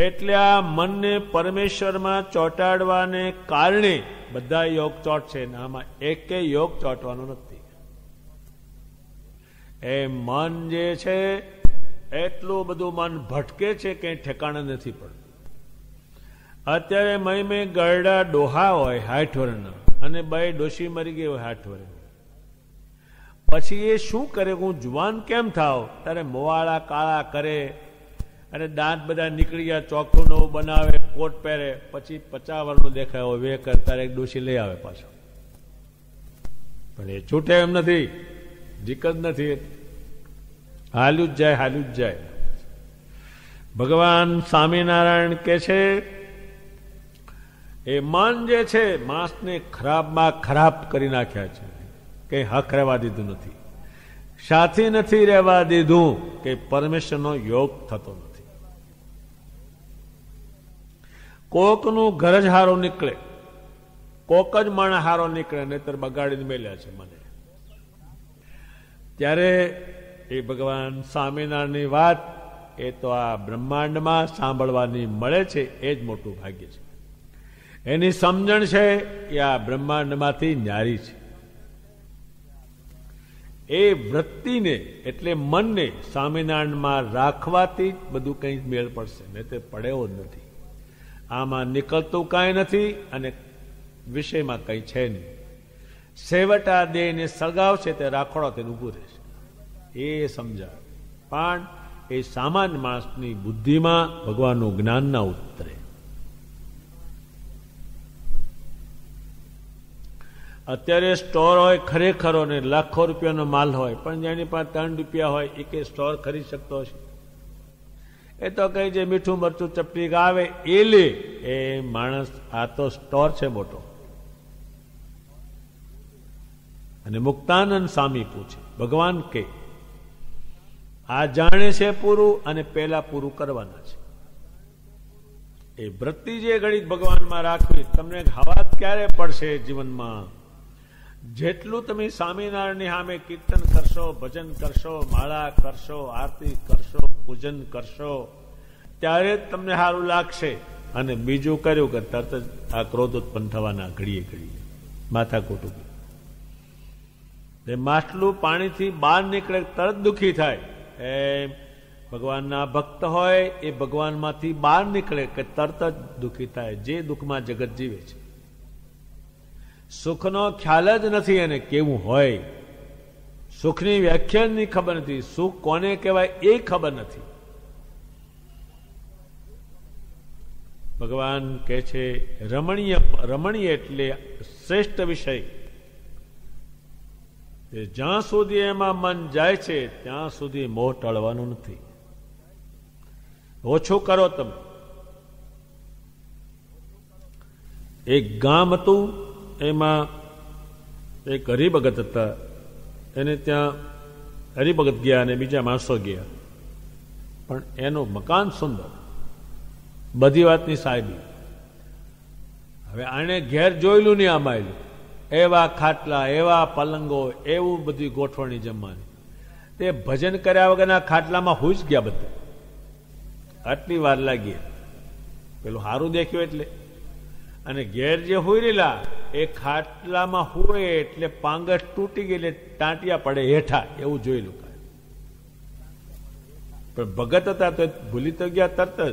એટલે આ મનને પરમેશ્વરમાં ચોંટાડવાને કારણે બધા યોગ ચોટ છે, આમાં એકે યોગ ચોંટવાનો નથી. એ મન જે છે એટલું બધું મન ભટકે છે કે ઠેકાણા નથી પડતું. અત્યારે મેં ગરડા ડોહા હોય 60 વર્ષના અને બે ડોશી મરી ગઈ હોય 60 વર્ષ, પછી એ શું કરે? હું જુવાન કેમ થાવ? ત્યારે મોવાળા કાળા કરે અને દાંત બધા નીકળી ગયા, ચોખ્ખું નવું બનાવે, કોટ પહેરે, પછી 50 વર્ષનું દેખાય હોય વે કર, તારે એક ડોશી લઈ આવે પાછો. પણ એ છૂટે એમ નથી, જીક જ નથી, હાલ્યું જ જાય, હાલ્યું જ જાય. ભગવાન સ્વામિનારાયણ કે છે એ મન જે છે માણસને ખરાબમાં ખરાબ કરી નાખ્યા છે, કઈ હક રહેવા દીધું નથી, સાથી નથી રહેવા દીધું, કે પરમેશ્વરનો યોગ થતો નથી. કોકનું ઘર જ હારો નીકળે, કોક જ માણસ હારો નીકળે, નહીતર બગાડીને મેલ્યા છે મને. ત્યારે એ ભગવાન સ્વામિનારાયણની વાત એ તો આ બ્રહ્માંડમાં સાંભળવાની મળે છે, એ જ મોટું ભાગ્ય છે. એની સમજણ છે એ આ બ્રહ્માંડમાંથી ન્યારી છે. એ વૃત્તિને એટલે મનને સ્વામિનારાયણમાં રાખવાથી જ બધું કંઈ મેળ પડશે, નહીં તે પડેવો જ નથી. આમાં નીકળતું કાંઈ નથી અને વિષયમાં કંઈ છે નહીં. સેવટા દેહને સળગાવશે તે રાખોડો તેને ઊભું રહેશે, એ સમજાવે. પણ એ સામાન્ય માણસની બુદ્ધિમાં ભગવાનનું જ્ઞાન ના ઉતરે. અત્યારે સ્ટોર હોય ખરેખરો ને લાખો રૂપિયાનો માલ હોય, પણ જેની પાસે 3 રૂપિયા હોય એ કે સ્ટોર ખરીદ શકતો હશે? એ તો કઈ જે મીઠું મરચું ચપટી આવે એ લે. એ માણસ આ તો સ્ટોર છે મોટો. અને મુક્તાનંદ સ્વામી પૂછે, ભગવાન કે આ જાણે છે પૂરું અને પેલા પૂરું કરવાના છે. એ વૃત્તિ જે ઘડી ભગવાનમાં રાખવી, તમને હવા ક્યારે પડશે જીવનમાં? જેટલું તમે સ્વામિનારાયણની સામે કીર્તન કરશો, ભજન કરશો, માળા કરશો, આરતી કરશો, પૂજન કરશો, ત્યારે જ તમને સારું લાગશે. અને બીજું કર્યું કે તરત જ આ ક્રોધ ઉત્પન્ન થવાના ઘડીએ ઘડીએ માથા ખોટું. માટલું પાણીથી બહાર નીકળે તરત દુઃખી થાય, એમ ભગવાનના ભક્ત હોય એ ભગવાનમાંથી બહાર નીકળે કે તરત જ દુઃખી થાય, જે દુઃખમાં જગત જીવે છે. સુખનો ખ્યાલ જ નથી એને કેવું હોય, સુખની વ્યાખ્યાની ખબર નથી, સુખ કોને કહેવાય એ ખબર નથી. ભગવાન કહે છે રમણીય, રમણીય એટલે શ્રેષ્ઠ વિષય. જ્યાં સુધી એમાં મન જાય છે ત્યાં સુધી મોહ ટળવાનું નથી. ઓછું કરો તમે. એક ગામ હતું, એમાં એક હરિભગત હતા, એને ત્યાં હરિભગત ગયા અને બીજા માણસો ગયા, પણ એનું મકાન સુંદર, બધી વાતની સાહેબી. હવે આને ઘેર જોયેલું નહીં આમાયેલું, એવા ખાટલા, એવા પલંગો, એવું બધી ગોઠવણી જમવાની. તે ભજન કર્યા વગરના ખાટલામાં હુઈ જ ગયા બધા. આટલી વાર લાગી, પેલું સારું દેખ્યું એટલે. અને ઘેર જે હુઈ રહેલા એ ખાટલામાં હુએ એટલે પાંગસ તૂટી ગઈ એટલે ટાંટિયા પડે હેઠા, એવું જોયેલું. પણ ભગત હતા તો ભૂલી તો ગયા તરત જ,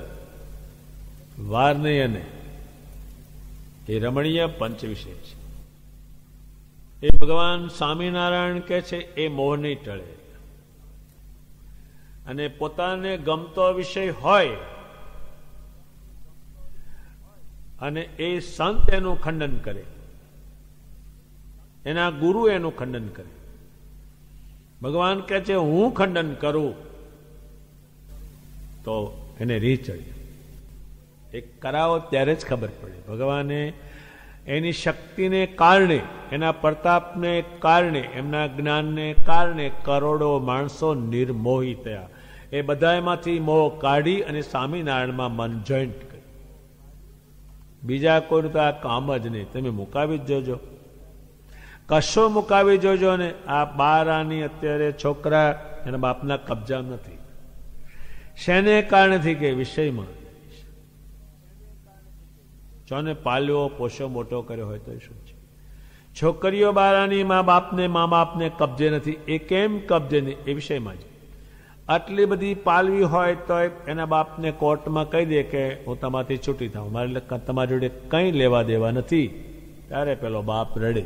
વાર નહીં. અને એ રમણીય પંચ વિષય છે. એ ભગવાન સ્વામિનારાયણ કહે છે એ મોહ નહીં ટળે. અને પોતાને ગમતો વિષય હોય અને એ સંત એનું ખંડન કરે, એના ગુરુ એનું ખંડન કરે. ભગવાન કહે છે હું ખંડન કરું તો એને રીહ ચડી. એ કરાવો ત્યારે જ ખબર પડે. ભગવાને એની શક્તિને કારણે, એના પ્રતાપને કારણે, એમના જ્ઞાનને કારણે કરોડો માણસો નિર્મોહી થયા. એ બધામાંથી મોહ કાઢી અને સ્વામિનારાયણમાં મન જોઈન્ટ કર્યું. બીજા કોઈ તો આ કામ જ નહીં. તમે મુકાવી જ જોજો, કશો મુકાવી જોજો ને. આ બારાની અત્યારે છોકરા એના બાપના કબજા નથી. શેને કારણેથી કે વિષયમાં જોને પાલ્યો પોષો મોટો કર્યો હોય તો શું છે. છોકરીઓ બારાની મા બાપને કબજે નથી. એ કેમ કબજે નહીં? એ વિષયમાં જ. આટલી બધી પાલવી હોય તો એના બાપને કોર્ટમાં કહી દે કે હું તમારાથી છૂટી થાઉં, મારે તમારી જોડે કંઈ લેવા દેવા નથી. ત્યારે પેલો બાપ રડે.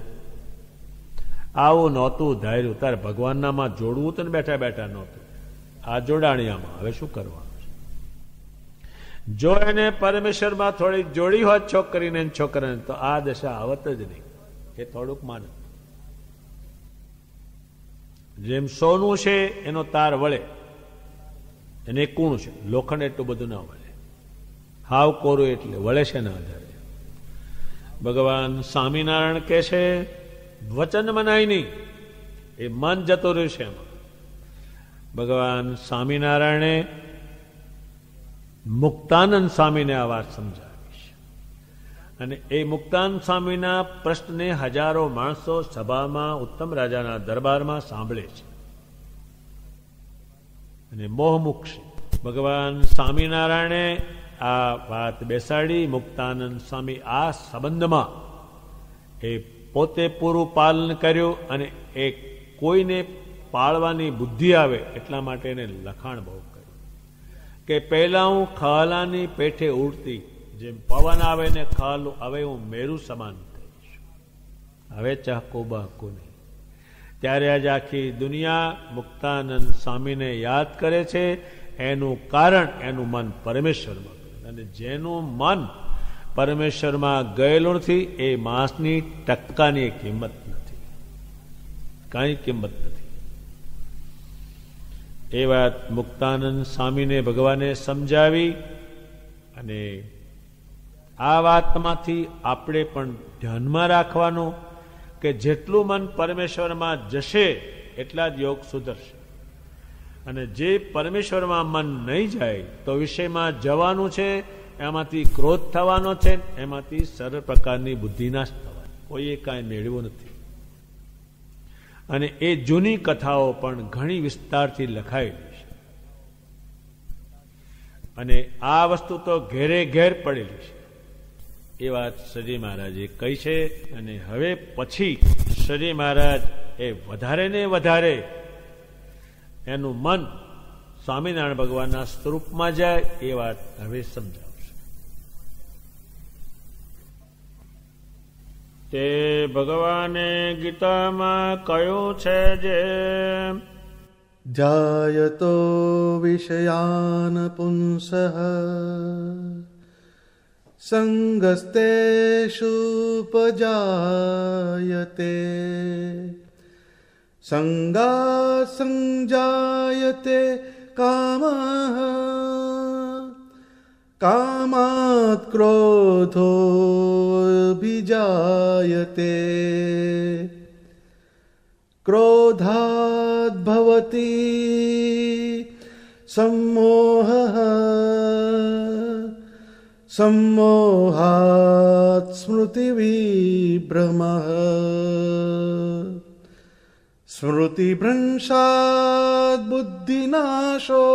આવું નહોતું ધાર્યું. તારે ભગવાનનામાં જોડવું તો ને બેઠા બેઠા નહોતું, આ જોડાણિયામાં. હવે શું કરવાનું? જો એને પરમેશ્વરમાં થોડી જોડી હોત છોકરીને છોકરાને તો આ દશા આવત જ નહીં. એ થોડુંક માને. જેમ સોનું છે એનો તાર વળે, એને કૂણું છે, લોખંડ એટલું બધું ના વળે. હાવ કોરું એટલે વળે છે ના આધારે. ભગવાન સ્વામિનારાયણ કહે છે વચન મનાય નહીં, એ મન જતું રહ્યું છે એમાં. ભગવાન સ્વામિનારાયણે મુક્તાનંદ સ્વામીને આ વાત સમજાવી છે. અને એ મુક્તાનંદ સ્વામીના પ્રશ્નને હજારો માણસો સભામાં ઉત્તમ રાજાના દરબારમાં સાંભળે છે અને મોહમુખ છે. ભગવાન સ્વામિનારાયણે આ વાત બેસાડી. મુક્તાનંદ સ્વામી આ સંબંધમાં એ પોતે પૂરું પાલન કર્યું અને એ કોઈને પાળવાની બુદ્ધિ આવે એટલા માટે એને લખાણ બહુ કર્યું કે પહેલા હું ખાલાની પેઠે ઉડતી, જેમ પવન આવે ને ખાલું, હવે હું મેરુ સમાન થઈશ, હવે ચાહકો બાકો નહીં. ત્યારે આજે આખી દુનિયા મુક્તાનંદ સ્વામીને યાદ કરે છે. એનું કારણ એનું મન પરમેશ્વરમાં. અને જેનું મન પરમેશ્વરમાં ગયેલું નથી એ માણસની ટકાની કિંમત નથી, કાંઈ કિંમત નથી. એ વાત મુક્તાનંદ સ્વામીને ભગવાને સમજાવી. અને આ વાતમાંથી આપણે પણ ધ્યાનમાં રાખવાનું કે જેટલું મન પરમેશ્વરમાં જશે એટલા જ યોગ સુધરશે. અને જે પરમેશ્વરમાં મન નહીં જાય તો વિષયમાં જવાનું છે, એમાંથી ક્રોધ થવાનો છે, એમાંથી સર્વ પ્રકારની બુદ્ધિનાશ થવાની. કોઈએ કાંઈ મેળવ્યું નથી. અને એ જૂની કથાઓ પણ ઘણી વિસ્તારથી લખાયેલી છે. અને આ વસ્તુ તો ઘેરે ઘેર પડેલી છે. એ વાત શ્રીજી મહારાજે કહી છે. અને હવે પછી શ્રીજી મહારાજ એ વધારે ને વધારે એનું મન સ્વામિનારાયણ ભગવાનના સ્વરૂપમાં જાય એ વાત હવે સમજાવશે. તે ભગવાને ગીતામાં કહ્યું છે જે જાયતો વિષયાન પુંસઃ સંગસ્તેષુપજાયતે સંગાત સંજાયતે કામઃ કામાત ક્રોધોऽભિજાયતે ક્રોધાદ ભવતી सम्मोहः सम्मोहात् स्मृतिविभ्रमः स्मृतिभ्रंशात् बुद्धिनाशो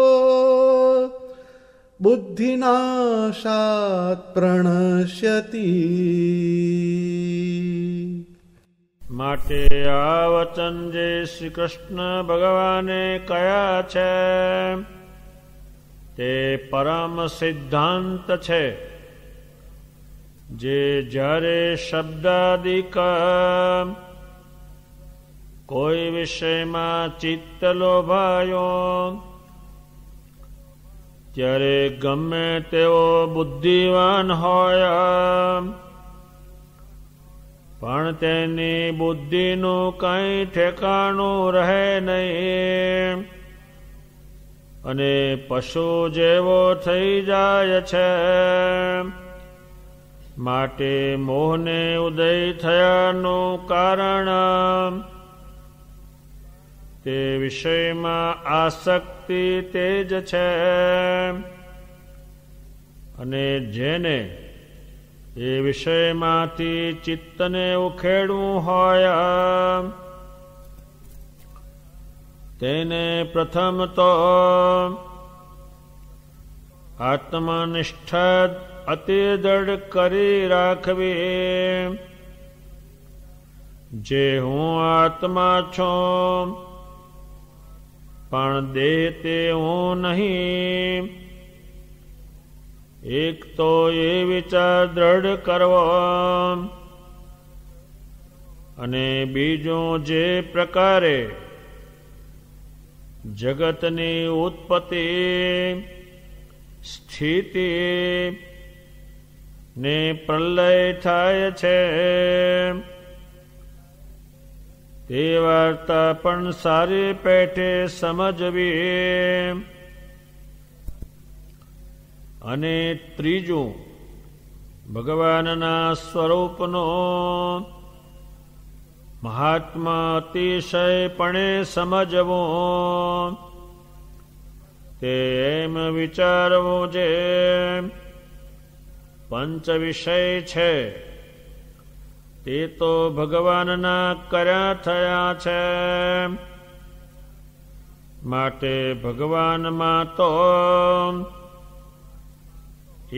बुद्धिनाशात् प्रणश्यति. માટે આ વચન જે શ્રી કૃષ્ણ ભગવાને કહ્યા છે તે પરમ સિદ્ધાંત છે, જે જ્યારે શબ્દાદિક કોઈ વિષયમાં ચિત્ત લોભાયો ત્યારે ગમે તેવો બુદ્ધિવાન હોય પણ તેની બુદ્ધિનું કંઈ ઠેકાણું રહે નહીં અને પશુ જેવો થઈ જાય છે. માટે મોહને ઉદય થયાનું કારણ તે વિષયમાં આસક્તિ તે જ છે. અને જેને એ વિષયમાંથી ચિત્તને ઉખેડવું હોય તેને પ્રથમ તો આત્મનિષ્ઠા અતિ દૃઢ કરી રાખવી, જે હું આત્મા છું પણ દેહ તે હું નહીં. એક તો એ વિચાર દ્રઢ કરવો અને બીજું જે પ્રકારે જગતની ઉત્પત્તિ સ્થિતિ ને પ્રલય થાય છે તે વાર્તા પણ સારી પેઠે સમજવી. અને ત્રીજું ભગવાનના સ્વરૂપનો મહાત્મા અતિશયપણે સમજવું. તે એમ વિચારવું જે પંચ વિષય છે તે તો ભગવાનના કર્યા થયા છે. માટે ભગવાનમાં તો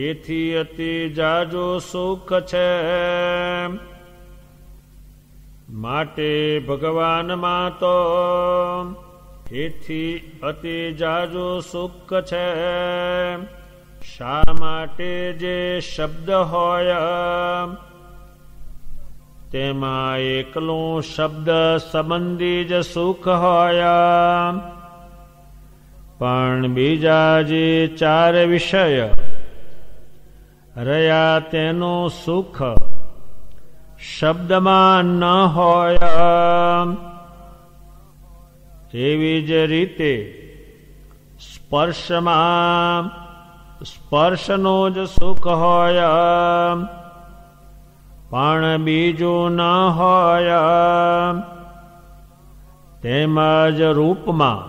એથી અતિ જાજુ સુખ છે. માટે ભગવાનમાં તો એથી અતિ જાજુ સુખ છે. શા માટે જે શબ્દ હોય તેમાં એકલું શબ્દ સંબંધી જ સુખ હોય, પણ બીજા જે ચાર વિષય રહ્યા તેનું સુખ શબ્દમાં ન હોય. એવી જ રીતે સ્પર્શમાં સ્પર્શનું જ સુખ હોય પણ બીજું ન હોય. તેમજ રૂપમાં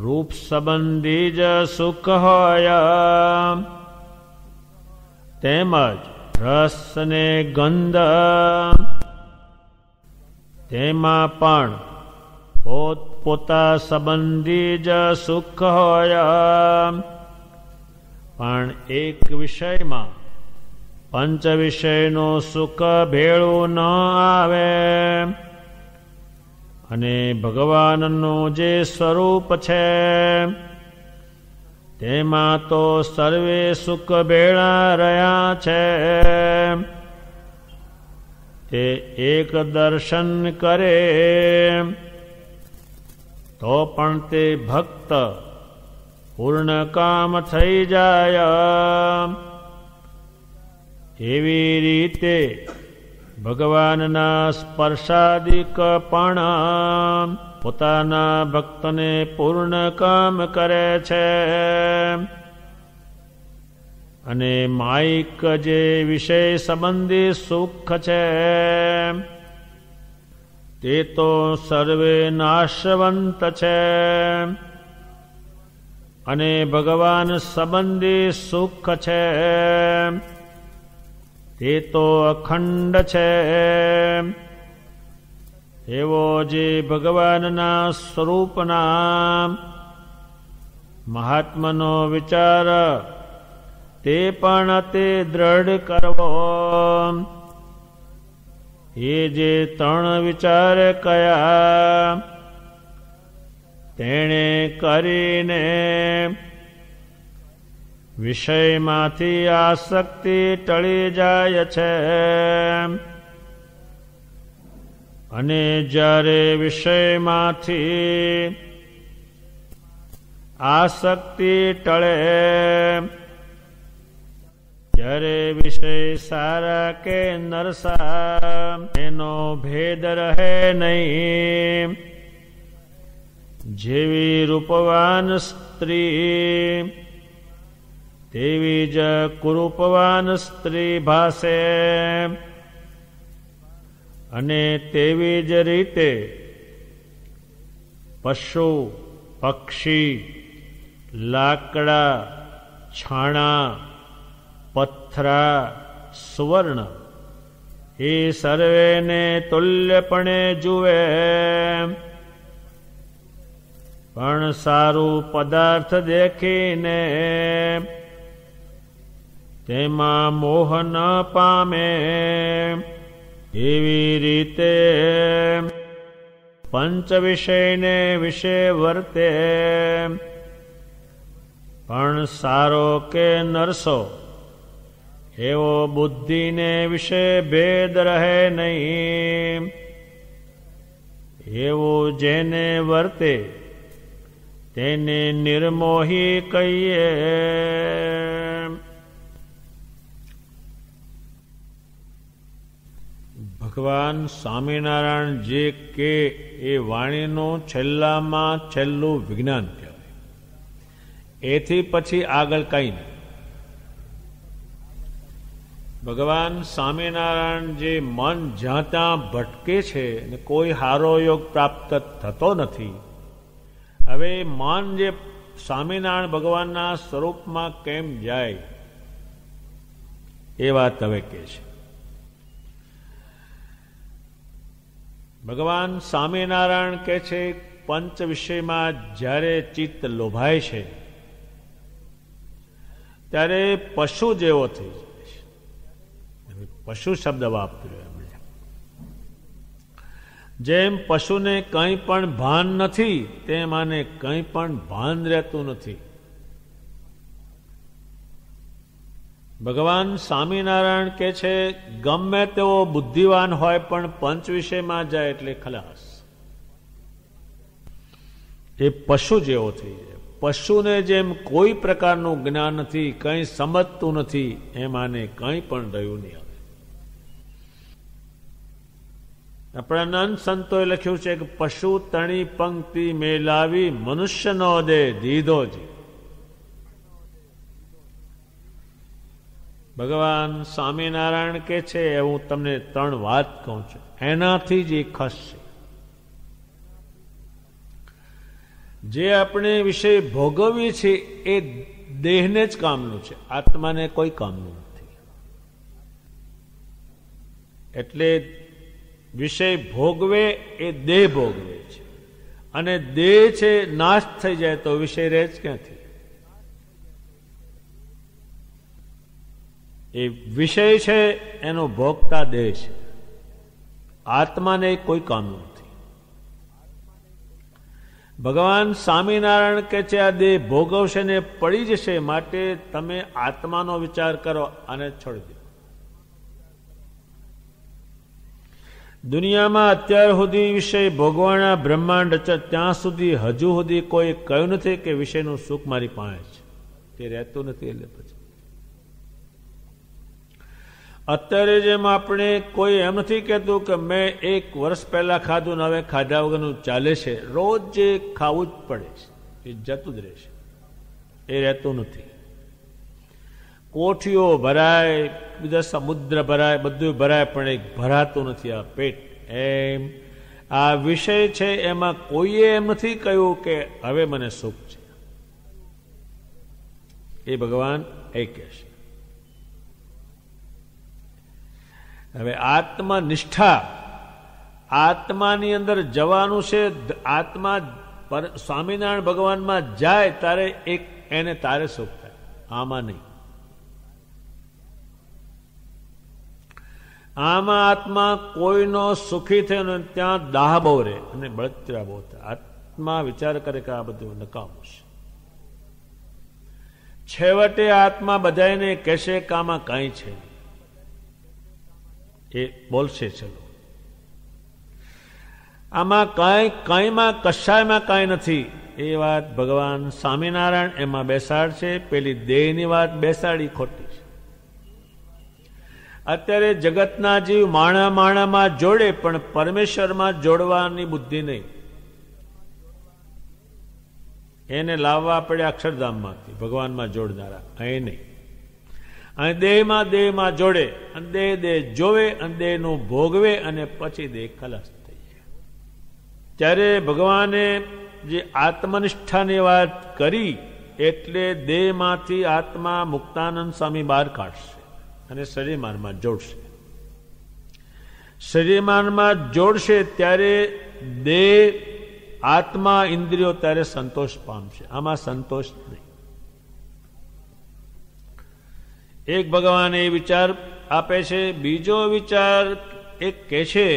રૂપ સંબંધી જ સુખ હોય, તેમજ રસ ને ગંધ તેમાં પણ પોતપોતા સંબંધી જ સુખ હોય. પણ એક વિષયમાં પંચ વિષયનું સુખ ભેળું ન આવે. અને ભગવાનનું જે સ્વરૂપ છે તેમાં તો સર્વે સુખ ભેળા રહ્યા છે. તે એક દર્શન કરે તો પણ તે ભક્ત પૂર્ણ કામ થઈ જાય. એવી રીતે ભગવાનના સ્પર્શાદિક પણ પોતાના ભક્તને પૂર્ણ કામ કરે છે. અને માયિક જે વિષય સંબંધી સુખ છે તે તો સર્વે નાશવંત છે. અને ભગવાન સંબંધી સુખ છે તે તો અખંડ છે. એવો જે ભગવાનના સ્વરૂપના મહાત્માનો વિચાર તે પણ તે દ્રઢ કરવો. એ જે ત્રણ વિચાર કયા તેણે કરીને વિષયમાંથી આસક્તિ ટળી જાય છે. અને જ્યારે વિષયમાંથી આસક્તિ ટળે ત્યારે વિષય સારા કે નરસા એનો ભેદ રહે નહીં. જેવી રૂપવાન સ્ત્રી તેવી જ કુરૂપવાન સ્ત્રી ભાસે. અને તેવી જ રીતે પશુ પક્ષી લાકડા છાણા પથ્થરા સુવર્ણ એ સર્વેને તુલ્યપણે જુએ. પણ સારું પદાર્થ દેખીને તેમાં મોહ ન પામે. એવી રીતે પંચ વિષયને વિશે વર્તે. પણ સારો કે નરસો એવો બુદ્ધિને વિશે ભેદ રહે નહીં. એવું જેને વર્તે તેને નિર્મોહી કહીએ. ભગવાન સ્વામિનારાયણ જે કે એ વાણીનું છેલ્લામાં છેલ્લું વિજ્ઞાન કહેવાય. એથી પછી આગળ કંઈ નહીં. ભગવાન સ્વામિનારાયણ જે મન જ્યાં ત્યાં ભટકે છે અને કોઈ હારો યોગ પ્રાપ્ત થતો નથી. હવે મન જે સ્વામિનારાયણ ભગવાનના સ્વરૂપમાં કેમ જાય એ વાત હવે કહે છે. ભગવાન સ્વામિનારાયણ કહે છે પંચ વિષયમાં જ્યારે ચિત્ત લોભાય છે ત્યારે પશુ જેવો થઈ જાય છે. પશુ શબ્દ વાપર્યો એમણે. જેમ પશુને કંઈ પણ ભાન નથી તેમ આને કંઈ પણ ભાન રહેતું નથી. ભગવાન સ્વામિનારાયણ કહે છે ગમે તેવો બુદ્ધિવાન હોય પણ પંચ વિષયમાં જાય એટલે ખલાસ. એ પશુ જેવો થઈ જાય. પશુને જેમ કોઈ પ્રકારનું જ્ઞાન નથી, કંઈ સમજતું નથી, એમ આને કંઈ પણ રહ્યું નહીં. આપણા નંદ સંતોએ લખ્યું છે કે પશુ તણી પંક્તિ મેલાવી મનુષ્યનો દે દીધો જી. ભગવાન સ્વામિનારાયણ કે છે હું તમને ત્રણ વાત કહું છું, એનાથી જ એ ખસશે. જે આપણે વિષય ભોગવીએ છીએ એ દેહને જ કામનું છે, આત્માને કોઈ કામનું નથી. એટલે વિષય ભોગવે એ દેહ ભોગવે છે, અને દેહ છે નાશ થઈ જાય તો વિષય રહે જ ક્યાંથી? એ વિષય છે એનો ભોગતા દેહ છે, આત્માને કોઈ કામનું નથી. ભગવાન સ્વામિનારાયણ કે છે આ દેહ ભોગવશે ને પડી જશે, માટે તમે આત્માનો વિચાર કરો અને છોડી દો. દુનિયામાં અત્યાર સુધી વિષય ભોગવાના બ્રહ્માંડ ત્યાં સુધી હજુ સુધી કોઈ કહ્યું નથી કે વિષયનું સુખ મારી પાસે છે, તે રહેતું નથી. એટલે પછી અત્યારે જેમ આપણે કોઈ એમ નથી કહેતું કે મેં 1 વર્ષ પહેલા ખાધું ને હવે ખાધા વગરનું ચાલે છે, રોજ જે ખાવું જ પડે છે એ જતું જ રહેશે, એ રહેતું નથી. કોઠીઓ ભરાય, બીજા સમુદ્ર ભરાય, બધું ભરાય, પણ એક ભરાતું નથી આ પેટ. એમ આ વિષય છે, એમાં કોઈએ એમ નથી કહ્યું કે હવે મને સુખ છે. એ ભગવાન એ કહેશે. હવે આત્મનિષ્ઠા, આત્માની અંદર જવાનું છે. આત્મા સ્વામિનારાયણ ભગવાનમાં જાય તારે એને તારે સુખ થાય, આમાં નહીં. આમાં આત્મા કોઈનો સુખી થયો ત્યાં દાહ બહુ રહે અને બળતરા બહુ થાય. આત્મા વિચાર કરે કે આ બધું નકામું છે. છેવટે આત્મા બધાને કહેશે કે આમાં કાંઈ છે, એ બોલશે ચલો આમાં કાંઈમાં કશાયમાં કાંઈ નથી. એ વાત ભગવાન સ્વામિનારાયણ એમાં બેસાડશે. પેલી દેહની વાત બેસાડી ખોટી છે. અત્યારે જગતના જીવ માણામાં જોડે, પણ પરમેશ્વરમાં જોડવાની બુદ્ધિ નહીં. એને લાવવા પડે અક્ષરધામમાંથી, ભગવાનમાં જોડનારા. અહીં નહીં. અને દેહમાં જોડે, અને દેહ જોવે, અને દેહનું ભોગવે, અને પછી દેહ ખલાસ થઈ જાય. ત્યારે ભગવાને જે આત્મનિષ્ઠાની વાત કરી, એટલે દેહમાંથી આત્મા મુક્તાનંદ સ્વામી બહાર કાઢશે અને શરીરમાનમાં જોડશે. શરીરમાનમાં જોડશે ત્યારે દેહ, આત્મા, ઇન્દ્રિયો ત્યારે સંતોષ પામશે. આમાં સંતોષ નહીં. એક ભગવાન એ વિચાર આપે છે. બીજો વિચાર એક કહે છે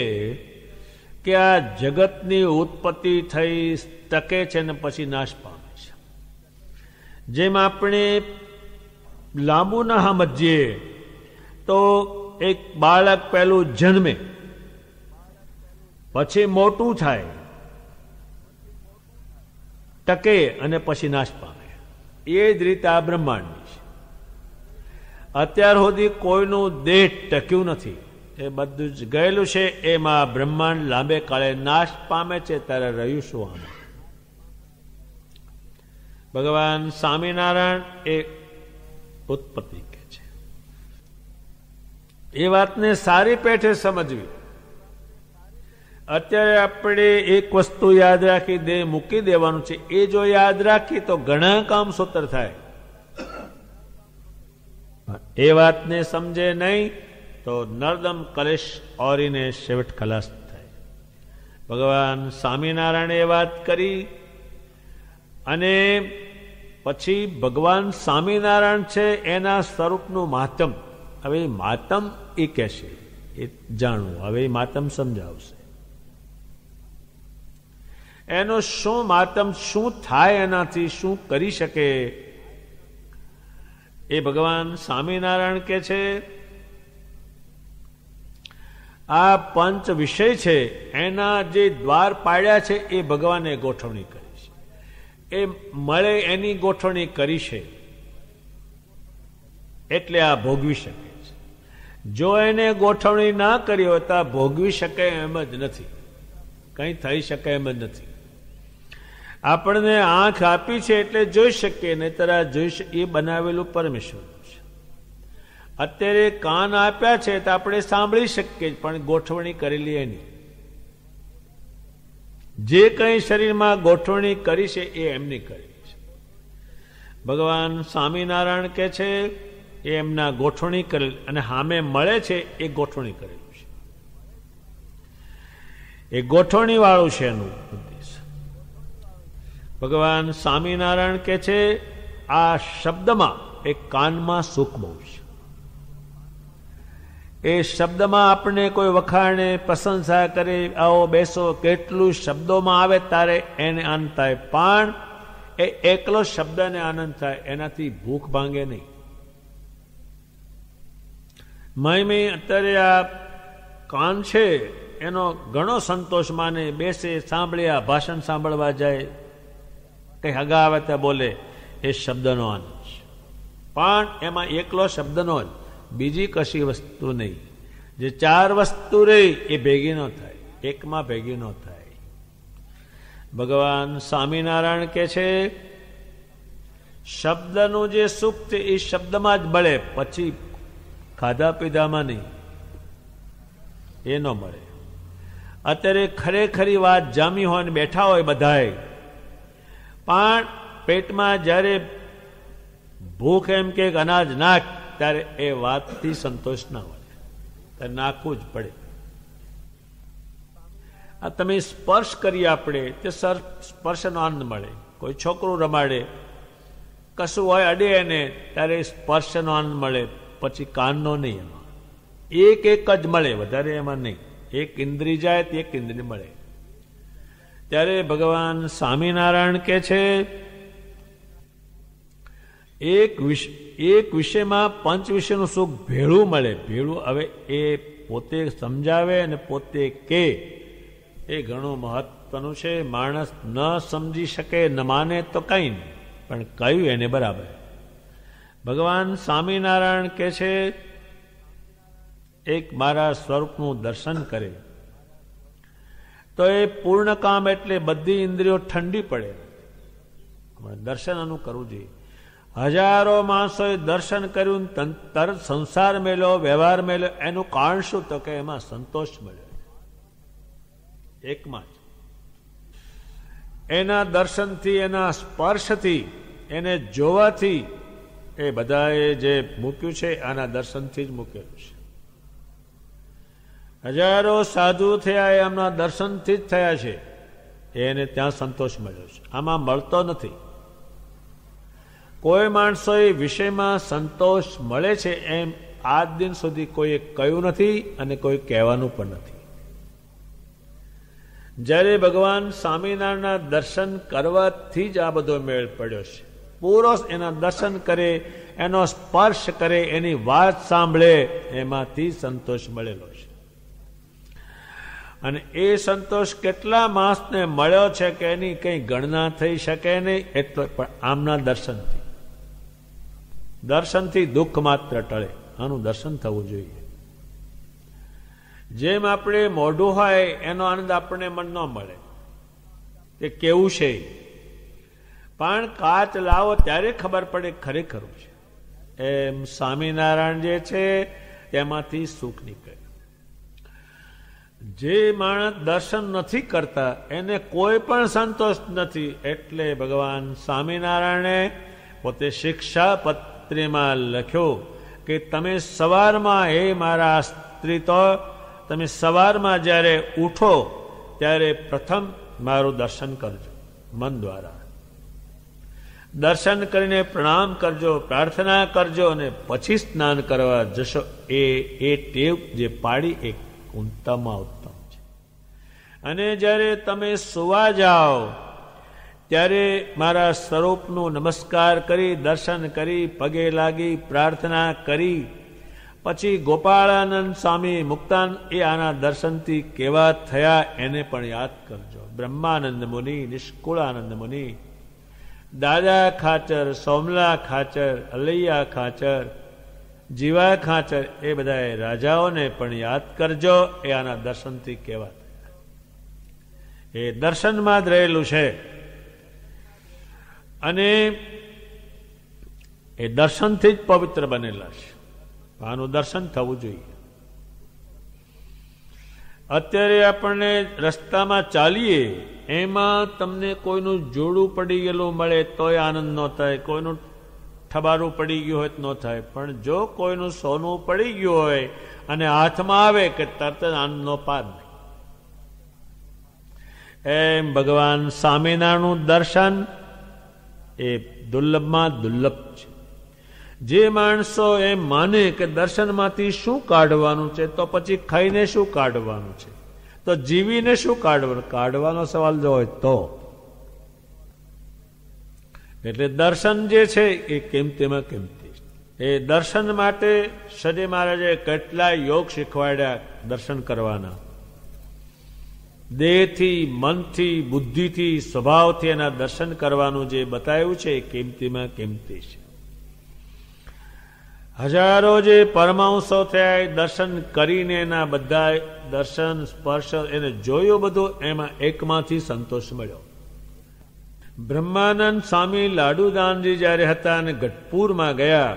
કે આ જગતની ઉત્પત્તિ થઈ, ટકે છે ને પછી નાશ પામે છે. જેમ આપણે લાંબુ ના સમજીએ તો એક બાળક પહેલું જન્મે, પછી મોટું થાય, ટકે અને પછી નાશ પામે. એ જ રીતે આ બ્રહ્માંડની છે. અત્યાર સુધી કોઈનું દેહ ટક્યું નથી, એ બધું જ ગયેલું છે. એમાં બ્રહ્માંડ લાંબે કાળે નાશ પામે છે. ત્યારે રહ્યું શું આમાં? ભગવાન સ્વામિનારાયણ એ ઉત્પત્તિ કે છે. એ વાતને સારી પેઠે સમજવી. અત્યારે આપણે એક વસ્તુ યાદ રાખી, દેહ મૂકી દેવાનું છે. એ જો યાદ રાખી તો ઘણા કામ સૂત્ર થાય. એ વાતને સમજે નહીં તો નર્દમ કલેશ ઓરીને છેવટ ખલાસ થાય. ભગવાન સ્વામિનારાયણે એ વાત કરી, અને પછી ભગવાન સ્વામિનારાયણ છે એના સ્વરૂપનું માતમ. હવે માતમ એ કહેશે, એ જાણવું. હવે માતમ સમજાવશે. એનો શું માતમ, શું થાય, એનાથી શું કરી શકે, એ ભગવાન સ્વામિનારાયણ કે છે. આ પંચ વિષય છે એના જે દ્વાર પાડ્યા છે એ ભગવાને ગોઠવણી કરી છે. એ મળે એની ગોઠવણી કરી છે, એટલે આ ભોગવી શકે છે. જો એને ગોઠવણી ના કરી હોય તો આ ભોગવી શકે એમ જ નથી, કંઈ થઈ શકે એમ જ નથી. આપણને આંખ આપી છે એટલે જોઈ શકીએ, નહીતર આ એ બનાવેલું પરમેશ્વરનું છે. અત્યારે કાન આપ્યા છે તો આપણે સાંભળી શકીએ, પણ ગોઠવણી કરેલી એની. જે કંઈ શરીરમાં ગોઠવણી કરી છે એ એમની કરેલી છે. ભગવાન સ્વામિનારાયણ કે છે એ એમના ગોઠવણી કરેલ, અને સામે મળે છે એ ગોઠવણી કરેલું છે. એ ગોઠવણી વાળું છે એનું ઉદ્દેશ. ભગવાન સ્વામિનારાયણ કે છે આ શબ્દમાં એક કાનમાં સુખ બહુ છે. એ શબ્દમાં આપણને કોઈ વખાણે, પ્રશંસા કરે, આવો બેસો, કેટલું શબ્દોમાં આવે તારે એને આનંદ થાય, પણ એ એકલો શબ્દને આનંદ થાય, એનાથી ભૂખ ભાંગે નહીં. મય અત્યારે આ કાન છે એનો ઘણો સંતોષ માને, બેસે, સાંભળ્યા, ભાષણ સાંભળવા જાય, કઈ હગા આવે ત્યાં બોલે, એ શબ્દનો આનંદ છે. પણ એમાં એકલો શબ્દનો જ, બીજી કશી વસ્તુ નહીં. જે ચાર વસ્તુ રહી એ ભેગી ન થાય, એકમાં ભેગી ન થાય. ભગવાન સ્વામિનારાયણ કે છે શબ્દનું જે સુખ છે એ શબ્દમાં જ મળે, પછી ખાધા પીધામાં નહીં, એ ન મળે. અત્યારે ખરેખરી વાત જામી હોય ને બેઠા હોય બધાય, પણ પેટમાં જ્યારે ભૂખ એમ કે અનાજ નાખ, ત્યારે એ વાતથી સંતોષ ના હોય, ત્યારે નાખવું જ પડે. આ તમે સ્પર્શ કરીએ આપણે, તે સ્પર્શનો આનંદ મળે. કોઈ છોકરું રમાડે, કશું હોય અડે એને, ત્યારે સ્પર્શનો આનંદ મળે, પછી કાનનો નહીં. એમાં એક જ મળે, વધારે એમાં નહીં. એક ઇન્દ્રિય જાય તો એક ઇન્દ્રિય મળે. ત્યારે ભગવાન સ્વામિનારાયણ કે છે એક વિષયમાં પંચ વિષયનું સુખ ભેળું મળે. ભેળું હવે એ પોતે સમજાવે અને પોતે કે એ ઘણું મહત્વનું છે. માણસ ન સમજી શકે, ન માને તો કંઈ નહીં, પણ કહ્યું એને બરાબર. ભગવાન સ્વામિનારાયણ કે છે એક મારા સ્વરૂપનું દર્શન કરે તો એ પૂર્ણ કામ, એટલે બધી ઇન્દ્રિયો ઠંડી પડે. દર્શન આનું કરવું જોઈએ. હજારો માણસોએ દર્શન કર્યું, તરત સંસાર મેળ્યો, વ્યવહાર મેળ્યો. એનું કારણ શું? તો કે એમાં સંતોષ મળ્યો, એકમાં જ. એના દર્શનથી, એના સ્પર્શથી, એને જોવાથી, એ બધાએ જે મૂક્યું છે આના દર્શનથી જ મૂકેલું છે. હજારો સાધુ થયા એ એમના દર્શનથી જ થયા છે, એને ત્યાં સંતોષ મળ્યો છે, આમાં મળતો નથી. કોઈ માણસોએ વિષયમાં સંતોષ મળે છે એમ આજ દિન સુધી કોઈએ કહ્યું નથી અને કોઈ કહેવાનું પણ નથી. જ્યારે ભગવાન સ્વામિનારાયણના દર્શન કરવાથી જ આ બધો મેળ પડ્યો છે. પૂરો એના દર્શન કરે, એનો સ્પર્શ કરે, એની વાત સાંભળે, એમાંથી સંતોષ મળેલો છે. અને એ સંતોષ કેટલા માણસને મળ્યો છે કે એની કંઈ ગણના થઈ શકે નહીં. એટલો પણ આમના દર્શનથી દુઃખ માત્ર ટળે. આનું દર્શન થવું જોઈએ. જેમ આપણે મોઢું હોય એનો આનંદ આપણને મન ન મળે, એ કેવું છે, પણ કાચ લાવો ત્યારે ખબર પડે ખરેખરું છે. એમ સ્વામિનારાયણ જે છે તેમાંથી સુખ નીકળે. જે માણસ દર્શન નથી કરતા એને કોઈ પણ સંતોષ નથી. એટલે ભગવાન સ્વામિનારાયણે પોતે શિક્ષાપત્રીમાં લખ્યો કે તમે સવારમાં, હે મારા સ્ત્રી, તો તમે સવારમાં જ્યારે ઉઠો ત્યારે પ્રથમ મારું દર્શન કરજો, મન દ્વારા દર્શન કરીને પ્રણામ કરજો, પ્રાર્થના કરજો, અને પછી સ્નાન કરવા જશો. એ ટેવ જે પાડી એક ઉત્તમમાં ઉત્તમ છે. અને જ્યારે તમે સુવા જાઓ ત્યારે મારા સ્વરૂપનું નમસ્કાર કરી, દર્શન કરી, પગે લાગી, પ્રાર્થના કરી, પછી ગોપાળાનંદ સ્વામી મુક્તાન એ આના દર્શનથી કેવા થયા એને પણ યાદ કરજો. બ્રહ્માનંદ મુનિ, નિષ્કુળાનંદ મુનિ, દાદા ખાચર, સોમલા ખાચર, અલૈયા ખાચર, જીવા ખાચર, એ બધા રાજાઓને પણ યાદ કરજો. એ આના દર્શનથી કેવા થયા. એ દર્શનમાં જ રહેલું છે. અને એ દર્શનથી જ પવિત્ર બનેલા છે. આનું દર્શન થવું જોઈએ. અત્યારે આપણને રસ્તામાં ચાલીએ એમાં તમને કોઈનું જોડું પડી ગયેલું મળે તોય આનંદ ન થાય, કોઈનું ઠબારું પડી ગયું હોય તો ન થાય, પણ જો કોઈનું સોનું પડી ગયું હોય અને હાથમાં આવે કે તરત જ આનંદનો પાર નહીં. એમ ભગવાન સ્વામિનારાયણનું દર્શન એ દુર્લભમાં દુર્લભ છે. જે માણસો એમ માને કે દર્શનમાંથી શું કાઢવાનું છે, તો પછી ખાઈને શું કાઢવાનું છે, તો જીવીને શું કાઢવાનું, કાઢવાનો સવાલ જો હોય તો. એટલે દર્શન જે છે એ કિંમતીમાં કિંમતી. એ દર્શન માટે સદે મહારાજે કેટલાય યોગ શીખવાડ્યા દર્શન કરવાના. દેહથી, મનથી, બુદ્ધિથી, સ્વભાવથી એના દર્શન કરવાનું જે બતાવ્યું છે એ કિંમતીમાં કિંમતી છે. હજારો જે પરમાંશો થયા એ દર્શન કરીને એના બધા દર્શન સ્પર્શ એને જોયું બધું, એમાં એકમાંથી સંતોષ મળ્યો. બ્રહ્માનંદ સ્વામી લાડુદાનજી જ્યારે હતા અને ગઢપુરમાં ગયા,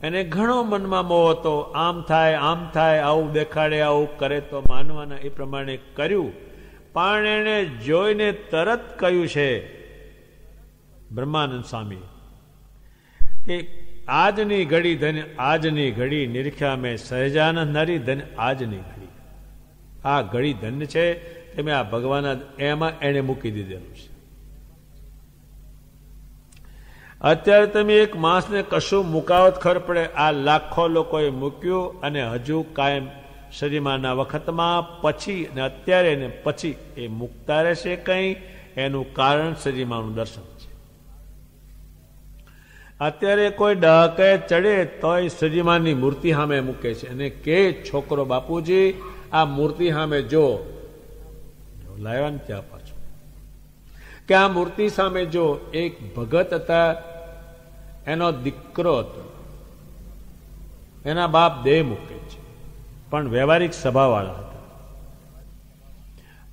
એને ઘણો મનમાં મોહ હતો. આમ થાય, આવું દેખાડે, આવું કરે તો માનવાના, એ પ્રમાણે કર્યું. પણ એને જોઈને તરત કહ્યું છે બ્રહ્માનંદ સ્વામી કે આજની ઘડી ધન આજની ઘડી નિરખ્યા મેં સહજાનંદ નરી ધન આજની ઘડી. આ ઘડી ધન્ય છે કે મેં આ ભગવાન એમાં એને મૂકી દીધેલું છે. અત્યારે તમે એક માણસને કશું મુકાવત ખબર પડે, આ લાખો લોકોએ મૂક્યું અને હજુ કાયમ શરીમાના વખતમાં પછી અને અત્યારે ને પછી એ મૂકતા રહેશે. કંઈ એનું કારણ શરીમાનું દર્શન છે. અત્યારે કોઈ ડહકે ચડે તોય શ્રીમાની મૂર્તિ સામે મૂકે છે અને કે છોકરો બાપુજી આ મૂર્તિ સામે જો લાવ્યા ને ત્યાં પાછું કે આ મૂર્તિ સામે જો. એક ભગત હતા, એનો દીકરો હતો, એના બાપ દેહ મૂકે છે, પણ વ્યવહારિક સ્વભાવવાળા હતા.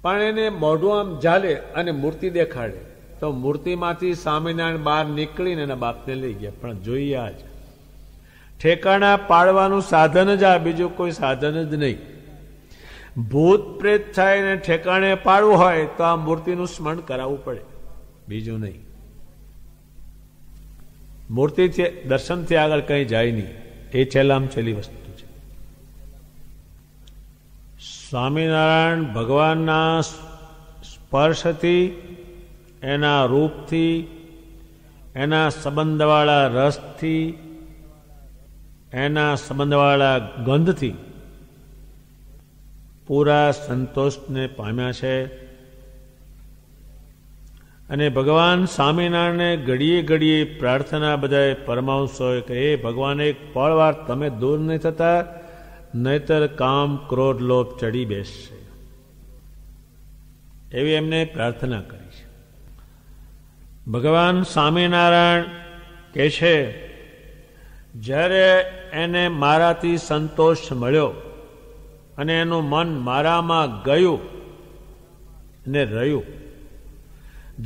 પણ એને મોઢું આમ ઝાલે અને મૂર્તિ દેખાડે તો મૂર્તિમાંથી સ્વામિનારાયણ બહાર નીકળીને એના બાપને લઈ ગયા. પણ જોઈએ આજ ઠેકાણા પાડવાનું સાધન જ આ, બીજું કોઈ સાધન જ નહીં. ભૂત પ્રેત થાય ને ઠેકાણે પાડવું હોય તો આ મૂર્તિનું સ્મરણ કરાવવું પડે, બીજું નહીં. મૂર્તિથી દર્શનથી આગળ કંઈ જાય નહીં. એ છેલ્લામાં છેલ્લી વસ્તુ છે. સ્વામિનારાયણ ભગવાનના સ્પર્શથી, એના રૂપથી, એના સંબંધવાળા રસથી, એના સંબંધવાળા ગંધથી પૂરા સંતોષને પામ્યા છે. અને ભગવાન સ્વામિનારાયણને ઘડીએ ઘડીએ પ્રાર્થના બધાએ પરમાંશોએ કે હે ભગવાન, એક પળવાર તમે દૂર નહીં થતા, નહીતર કામ ક્રોધ લોભ ચડી બેસશે, એવી એમને પ્રાર્થના કરી છે. ભગવાન સ્વામિનારાયણ કહે છે જ્યારે એને મારાથી સંતોષ મળ્યો અને એનું મન મારામાં ગયું અને રહ્યું.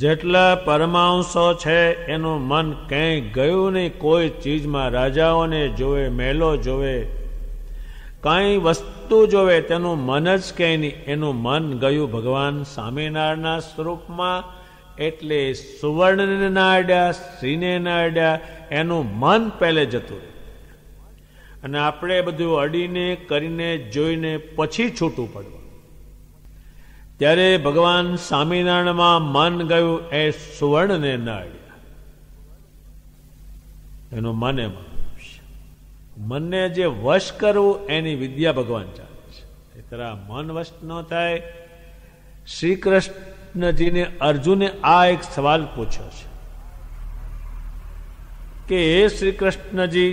જેટલા પરમાંશો છે એનું મન ક્યાંય ગયું નહીં. કોઈ ચીજમાં રાજાઓને જોવે, મહેલો જોવે, કાંઈ વસ્તુ જોવે, તેનું મન જ ક્યાંય નહીં. એનું મન ગયું ભગવાન સ્વામિનારાયણના સ્વરૂપમાં. એટલે સુવર્ણને ના અડ્યા, શ્રીને ના અડ્યા, એનું મન પહેલે જતું રહ્યું. અને આપણે બધું અડીને કરીને જોઈને પછી છૂટું પડવું. ત્યારે ભગવાન સ્વામિનારાયણમાં મન ગયું, એ સુવર્ણને ના અડ્યા, એનું મન એમાં. મનને જે વશ કરવું એની વિદ્યા ભગવાન ચાલે છે. એ તરહ મન વશ ન થાય. શ્રી કૃષ્ણજીને અર્જુને આ એક સવાલ પૂછ્યો છે કે હે શ્રી કૃષ્ણજી,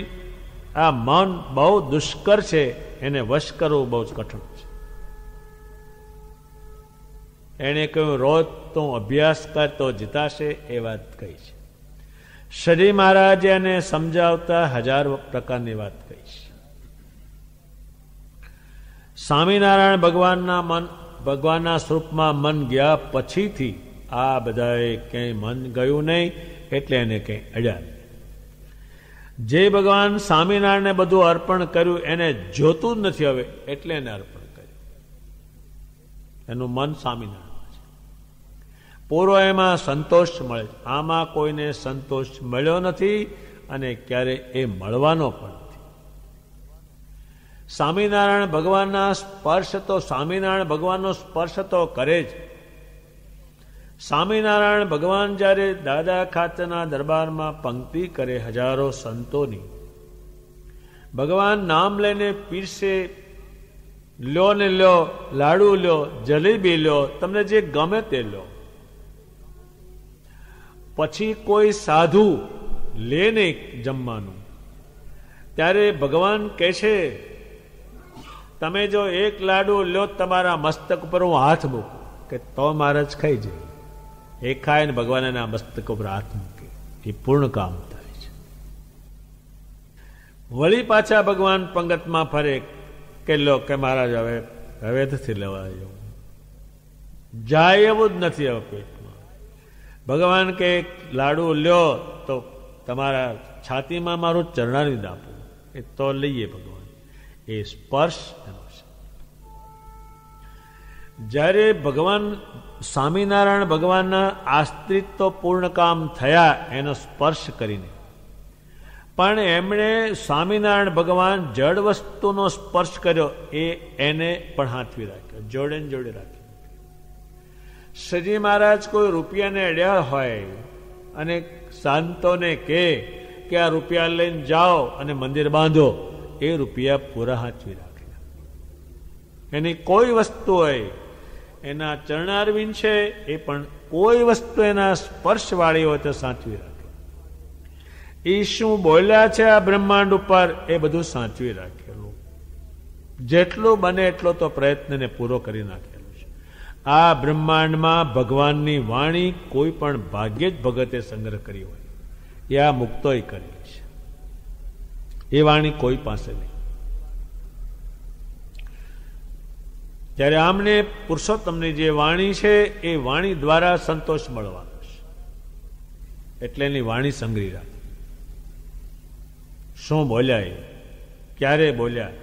આ મન બહુ દુષ્કર છે, એને વશ કરવું બહુ જ કઠણ છે. એને કહ્યું રોજ તો અભ્યાસ કરતો જીતાશે, એ વાત કહી છે. શ્રી મહારાજે એને સમજાવતા હજાર પ્રકારની વાત કહી છે. સ્વામિનારાયણ ભગવાનના સ્વરૂપમાં મન ગયા પછીથી આ બધાએ ક્યાંય મન ગયું નહીં, એટલે એને કંઈ અડ્યા નહીં. જે ભગવાન સ્વામિનારાયણને બધું અર્પણ કર્યું એને જોતું જ નથી હવે, એટલે એને અર્પણ કર્યું. એનું મન સ્વામિનારાયણ છે. પૂરો એમાં સંતોષ મળે. આમાં કોઈને સંતોષ મળ્યો નથી અને ક્યારે એ મળવાનો પણ નથી. સ્વામિનારાયણ ભગવાનના સ્પર્શ તો સ્વામિનારાયણ ભગવાનનો સ્પર્શ તો કરે જ. સ્વામિનારાયણ ભગવાન જ્યારે દાદા ખાચરના દરબારમાં પંક્તિ કરે હજારો સંતોની, ભગવાન નામ લઈને પીરસે, લ્યો ને લ્યો, લાડુ લ્યો, જલેબી લ્યો, તમને જે ગમે તે લ્યો. પછી કોઈ સાધુ લે નહીં જમવાનું, ત્યારે ભગવાન કહે છે, તમે જો એક લાડુ લ્યો તમારા મસ્તક ઉપર હું હાથ મૂકું, કે તો મહારાજ ખાઈ જાય. એ ખાય ને ભગવાન એના મસ્તક ઉપર હાથ મૂકે, એ પૂર્ણ કામ થાય છે. વળી પાછા ભગવાન પંગતમાં ફરે કે લો કે મહારાજ હવે નથી લેવા જેવું, જાય એવું જ નથી હવે પેટમાં. ભગવાન કે લાડુ લ્યો તો તમારા છાતીમાં મારું ચરણાની આપો, એ તો લઈએ ભગવાન. એ સ્પર્શ એનો છે. જ્યારે ભગવાન સ્વામિનારાયણ ભગવાનના આશ્રિત તો પૂર્ણ કામ થયા એનો સ્પર્શ કરીને, પણ એમણે સ્વામિનારાયણ ભગવાન જડ વસ્તુનો સ્પર્શ કર્યો, એને પણ હાથવી રાખ્યો, જોડે ને જોડે રાખ્યો. શ્રીજી મહારાજ કોઈ રૂપિયાને અડ્યા હોય અને સંતોને કે આ રૂપિયા લઈને જાઓ અને મંદિર બાંધો, એ રૂપિયા પૂરા હાથવી રાખે. એની કોઈ વસ્તુ હોય, એના ચરણારવિંદ છે, એ પણ કોઈ વસ્તુ એના સ્પર્શવાળી હોય તો સાચવી રાખે. એ શું બોલ્યા છે આ બ્રહ્માંડ ઉપર, એ બધું સાચવી રાખેલું. જેટલું બને એટલો તો પ્રયત્નને પૂરો કરી નાખેલો છે. આ બ્રહ્માંડમાં ભગવાનની વાણી કોઈ પણ ભાગ્યે જ ભગતે સંગ્રહ કરી હોય, એ આ મુક્તોય કરી છે. એ વાણી કોઈ પાસે નહીં. ત્યારે આમને પુરુષોત્તમની જે વાણી છે, એ વાણી દ્વારા સંતોષ મળવાનો છે. એટલે એની વાણી સંગ્રહી રાખે. શું બોલ્યા, એ ક્યારે બોલ્યા,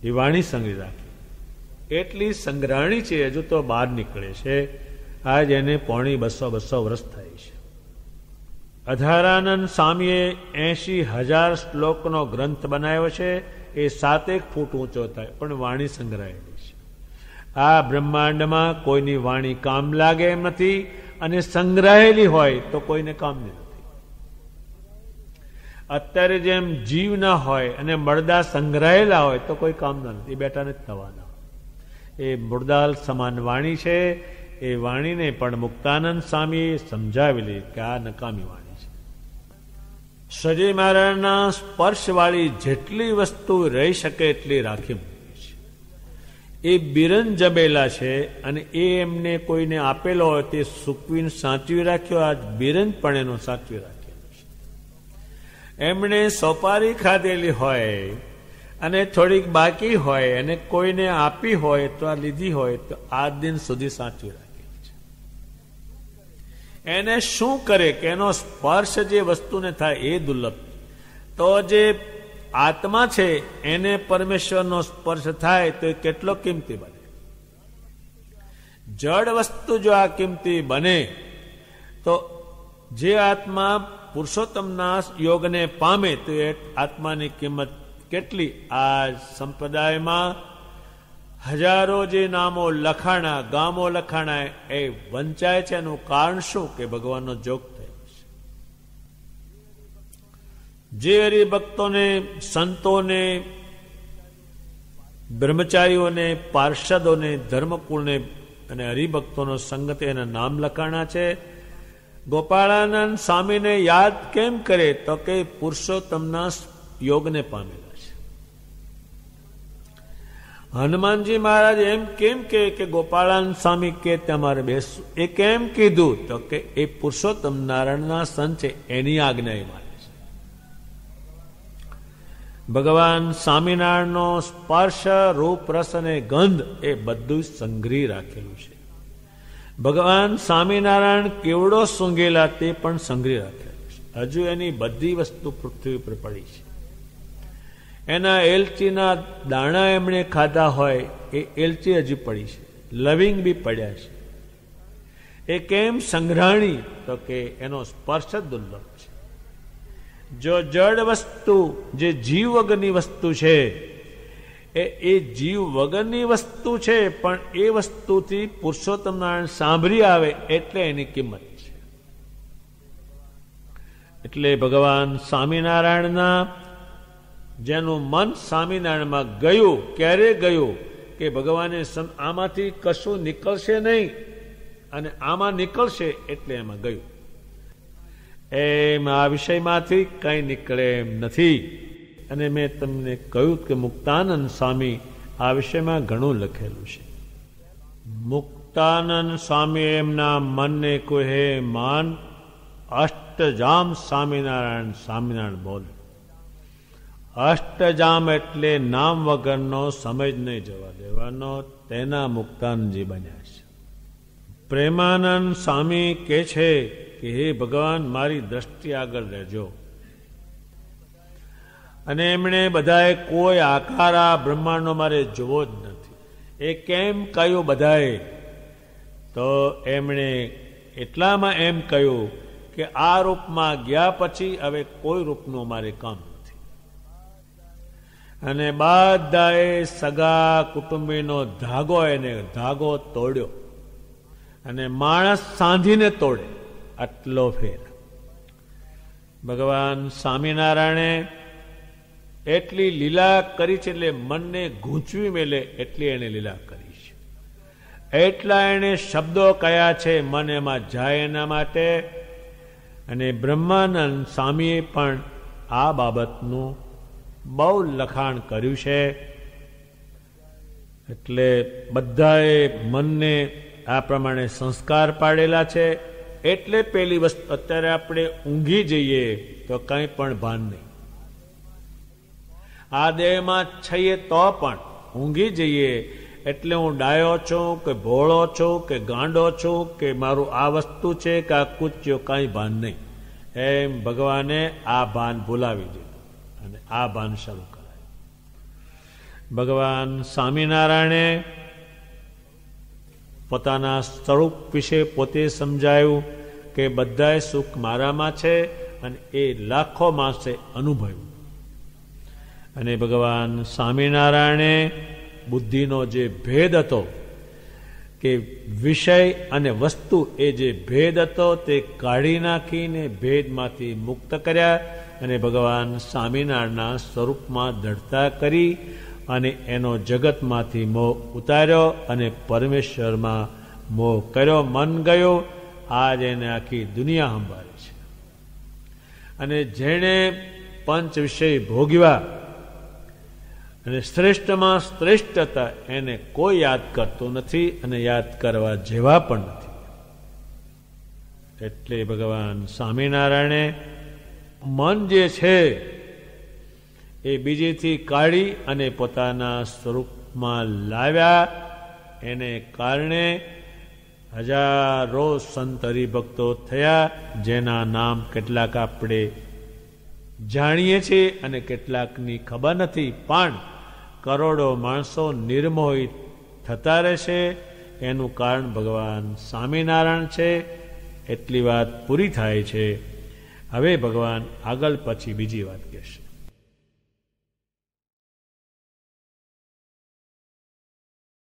એ વાણી સંગ્રહી રાખે. એટલી સંગ્રહણી છે, હજુ તો બહાર નીકળે છે. આજ એને 200 વર્ષ થાય છે. અધારાનંદ સ્વામીએ 80,000 શ્લોકનો ગ્રંથ બનાવ્યો છે. એ 7 ફૂટ ઊંચો થાય, પણ વાણી સંગ્રહાયેલી છે. આ બ્રહ્માંડમાં કોઈની વાણી કામ લાગે એમ નથી, અને સંગ્રહાયેલી હોય તો કોઈને કામ નથી. અત્યારે જેમ જીવ ના હોય અને મરદા સંગ્રહાયેલા હોય તો કોઈ કામ નથી, બેઠા નથી થવાના. એ મુર્દાલ સમાન વાણી છે. એ વાણીને પણ મુક્તાનંદ સ્વામીએ સમજાવેલી કે આ નકામી વાણી. શ્રીજી મહારાજના સ્પર્શવાળી જેટલી વસ્તુ રહી શકે એટલી રાખી મૂકી છે. એ બિરન જમેલા છે, અને એ એમને કોઈને આપેલો હોય તે સૂકવીને સાચવી રાખ્યો. આજ બિરન પણ એનો સાચવી રાખ્યો છે. એમણે સોપારી ખાધેલી હોય અને થોડીક બાકી હોય અને કોઈને આપી હોય તો આ લીધી હોય તો આ દિન સુધી સાચવી રાખે. એને શું કરે કે એનો સ્પર્શ જે વસ્તુને થાય એ દુર્લભ. તો જે આત્મા છે એને પરમેશ્વરનો સ્પર્શ થાય તો એ કેટલો કિંમતી બને. જડ વસ્તુ જો આ કિંમતી બને તો જે આત્મા પુરુષોત્તમના યોગને પામે તો એ આત્માની કિંમત કેટલી. આ સંપ્રદાયમાં હજારો જે નામો લખાણા, ગામો લખાણા, એ વંચાય છે. એનું કારણ શું કે ભગવાનનો જોગ થયો છે. જે હરિભક્તોને, સંતોને, બ્રહ્મચારીઓને, પાર્ષદોને, ધર્મકુળને અને હરિભક્તોનો સંગત એના નામ લખાણા છે. ગોપાળાનંદ સ્વામીને યાદ કેમ કરે તો કે પુરુષોત્તમના યોગને પામેલા. હનુમાનજી મહારાજ એમ કેમ કે ગોપાળાનંદ સ્વામી કે તમારે બેસવું, એ કેમ કીધું તો કે એ પુરુષોત્તમ નારાયણના સંત છે, એની આજ્ઞા એ માને છે. ભગવાન સ્વામિનારાયણનો સ્પર્શ, રૂપ, રસ અને ગંધ એ બધું સંગ્રહી રાખેલું છે. ભગવાન સ્વામિનારાયણ કેવડો સૂંઘેલા તે પણ સંગ્રહી રાખેલું છે. હજુ એની બધી વસ્તુ પૃથ્વી પર પડી છે. એના એલચીના દાણા એમણે ખાધા હોય એ એલચી હજી પડી છે, લવિંગ બી પડ્યા છે. એ કેમ સંગ્રહણી તો કે એનો સ્પર્શ જ દુર્લભ છે. જો જડ વસ્તુ જે જીવ વગરની વસ્તુ છે એ જીવ વગરની વસ્તુ છે, પણ એ વસ્તુથી પુરુષોત્તમ નારાયણ સાંભળી આવે એટલે એની કિંમત છે. એટલે ભગવાન સ્વામિનારાયણના જેનું મન સ્વામિનારાયણમાં ગયું, ક્યારે ગયું કે ભગવાને આમાંથી કશું નીકળશે નહીં અને આમાં નીકળશે એટલે એમાં ગયું. એમ આ વિષયમાંથી કંઈ નીકળે એમ નથી. અને મેં તમને કહ્યું કે મુક્તાનંદ સ્વામી આ વિષયમાં ઘણું લખેલું છે. મુક્તાનંદ સ્વામી એમના મનને કહે માન અષ્ટજામ સ્વામિનારાયણ સ્વામિનારાયણ બોલે. અષ્ટજામ એટલે નામ વગરનો સમજ નહીં જવા દેવાનો, તેના મુક્તાનંદજી બન્યા છે. પ્રેમાનંદ સ્વામી કહે છે કે હે ભગવાન મારી દ્રષ્ટિ આગળ રહેજો. અને એમણે બધાએ કોઈ આકાર આ બ્રહ્માંડનો મારે જોવો જ નથી. એ કેમ કહ્યું બધાએ? તો એમણે એટલામાં એમ કહ્યું કે આ રૂપમાં ગયા પછી હવે કોઈ રૂપનું મારે કામ નથી. અને બધાએ સગા કુટુંબીનો ધાગો તોડ્યો. અને માણસ સાંધીને તોડે આટલો ફેર. ભગવાન સ્વામિનારાયણે એટલી લીલા કરી છે, એટલે મનને ગૂંચવી મેલે એટલી એને લીલા કરી છે. એટલા એને શબ્દો કયા છે મન એમાં જાય એના માટે. અને બ્રહ્માનંદ સ્વામીએ પણ આ બાબતનું બહુ લખાણ કર્યું છે. એટલે બધાએ મનને આ પ્રમાણે સંસ્કાર પાડેલા છે. એટલે પેલી વસ્તુ અત્યારે આપણે ઊંઘી જઈએ તો કંઈ પણ ભાન નહીં. આ દેહમાં છીએ તો પણ ઊંઘી જઈએ એટલે હું ડાયો છું કે ભોળો છું કે ગાંડો છું કે મારું આ વસ્તુ છે કે આ કૂચ્યો, કાંઈ ભાન નહીં. એમ ભગવાને આ ભાન ભૂલાવી દીધું અને આ ભાન શરૂ કરાયું. ભગવાન સ્વામિનારાયણે પોતાના સ્વરૂપ વિશે પોતે સમજાયું કે બધાય સુખ મારામાં છે અને એ લાખો માસે અનુભવ્યું. અને ભગવાન સ્વામિનારાયણે બુદ્ધિનો જે ભેદ હતો કે વિષય અને વસ્તુ, એ જે ભેદ હતો તે કાઢી નાખીને ભેદમાંથી મુક્ત કર્યા અને ભગવાન સ્વામિનારાયણના સ્વરૂપમાં દૃઢતા કરી અને એનો જગતમાંથી મોહ ઉતાર્યો અને પરમેશ્વરમાં મોહ કર્યો. મન ગયો. આજ એને આખી દુનિયા સંભાળે છે. અને જેણે પંચ વિષય ભોગવ્યા અને શ્રેષ્ઠમાં શ્રેષ્ઠ હતા એને કોઈ યાદ કરતું નથી અને યાદ કરવા જેવા પણ નથી. એટલે ભગવાન સ્વામિનારાયણે મન જે છે એ બીજેથી કાઢી અને પોતાના સ્વરૂપમાં લાવ્યા. એને કારણે હજારો સંત હરિભક્તો થયા, જેના નામ કેટલાક આપણે જાણીએ છીએ અને કેટલાકની ખબર નથી. પણ કરોડો માણસો નિર્મોહિત થતા રહેશે. એનું કારણ ભગવાન સ્વામિનારાયણ છે. એટલી વાત પૂરી થાય છે. હવે ભગવાન આગળ પછી બીજી વાત કહેશે.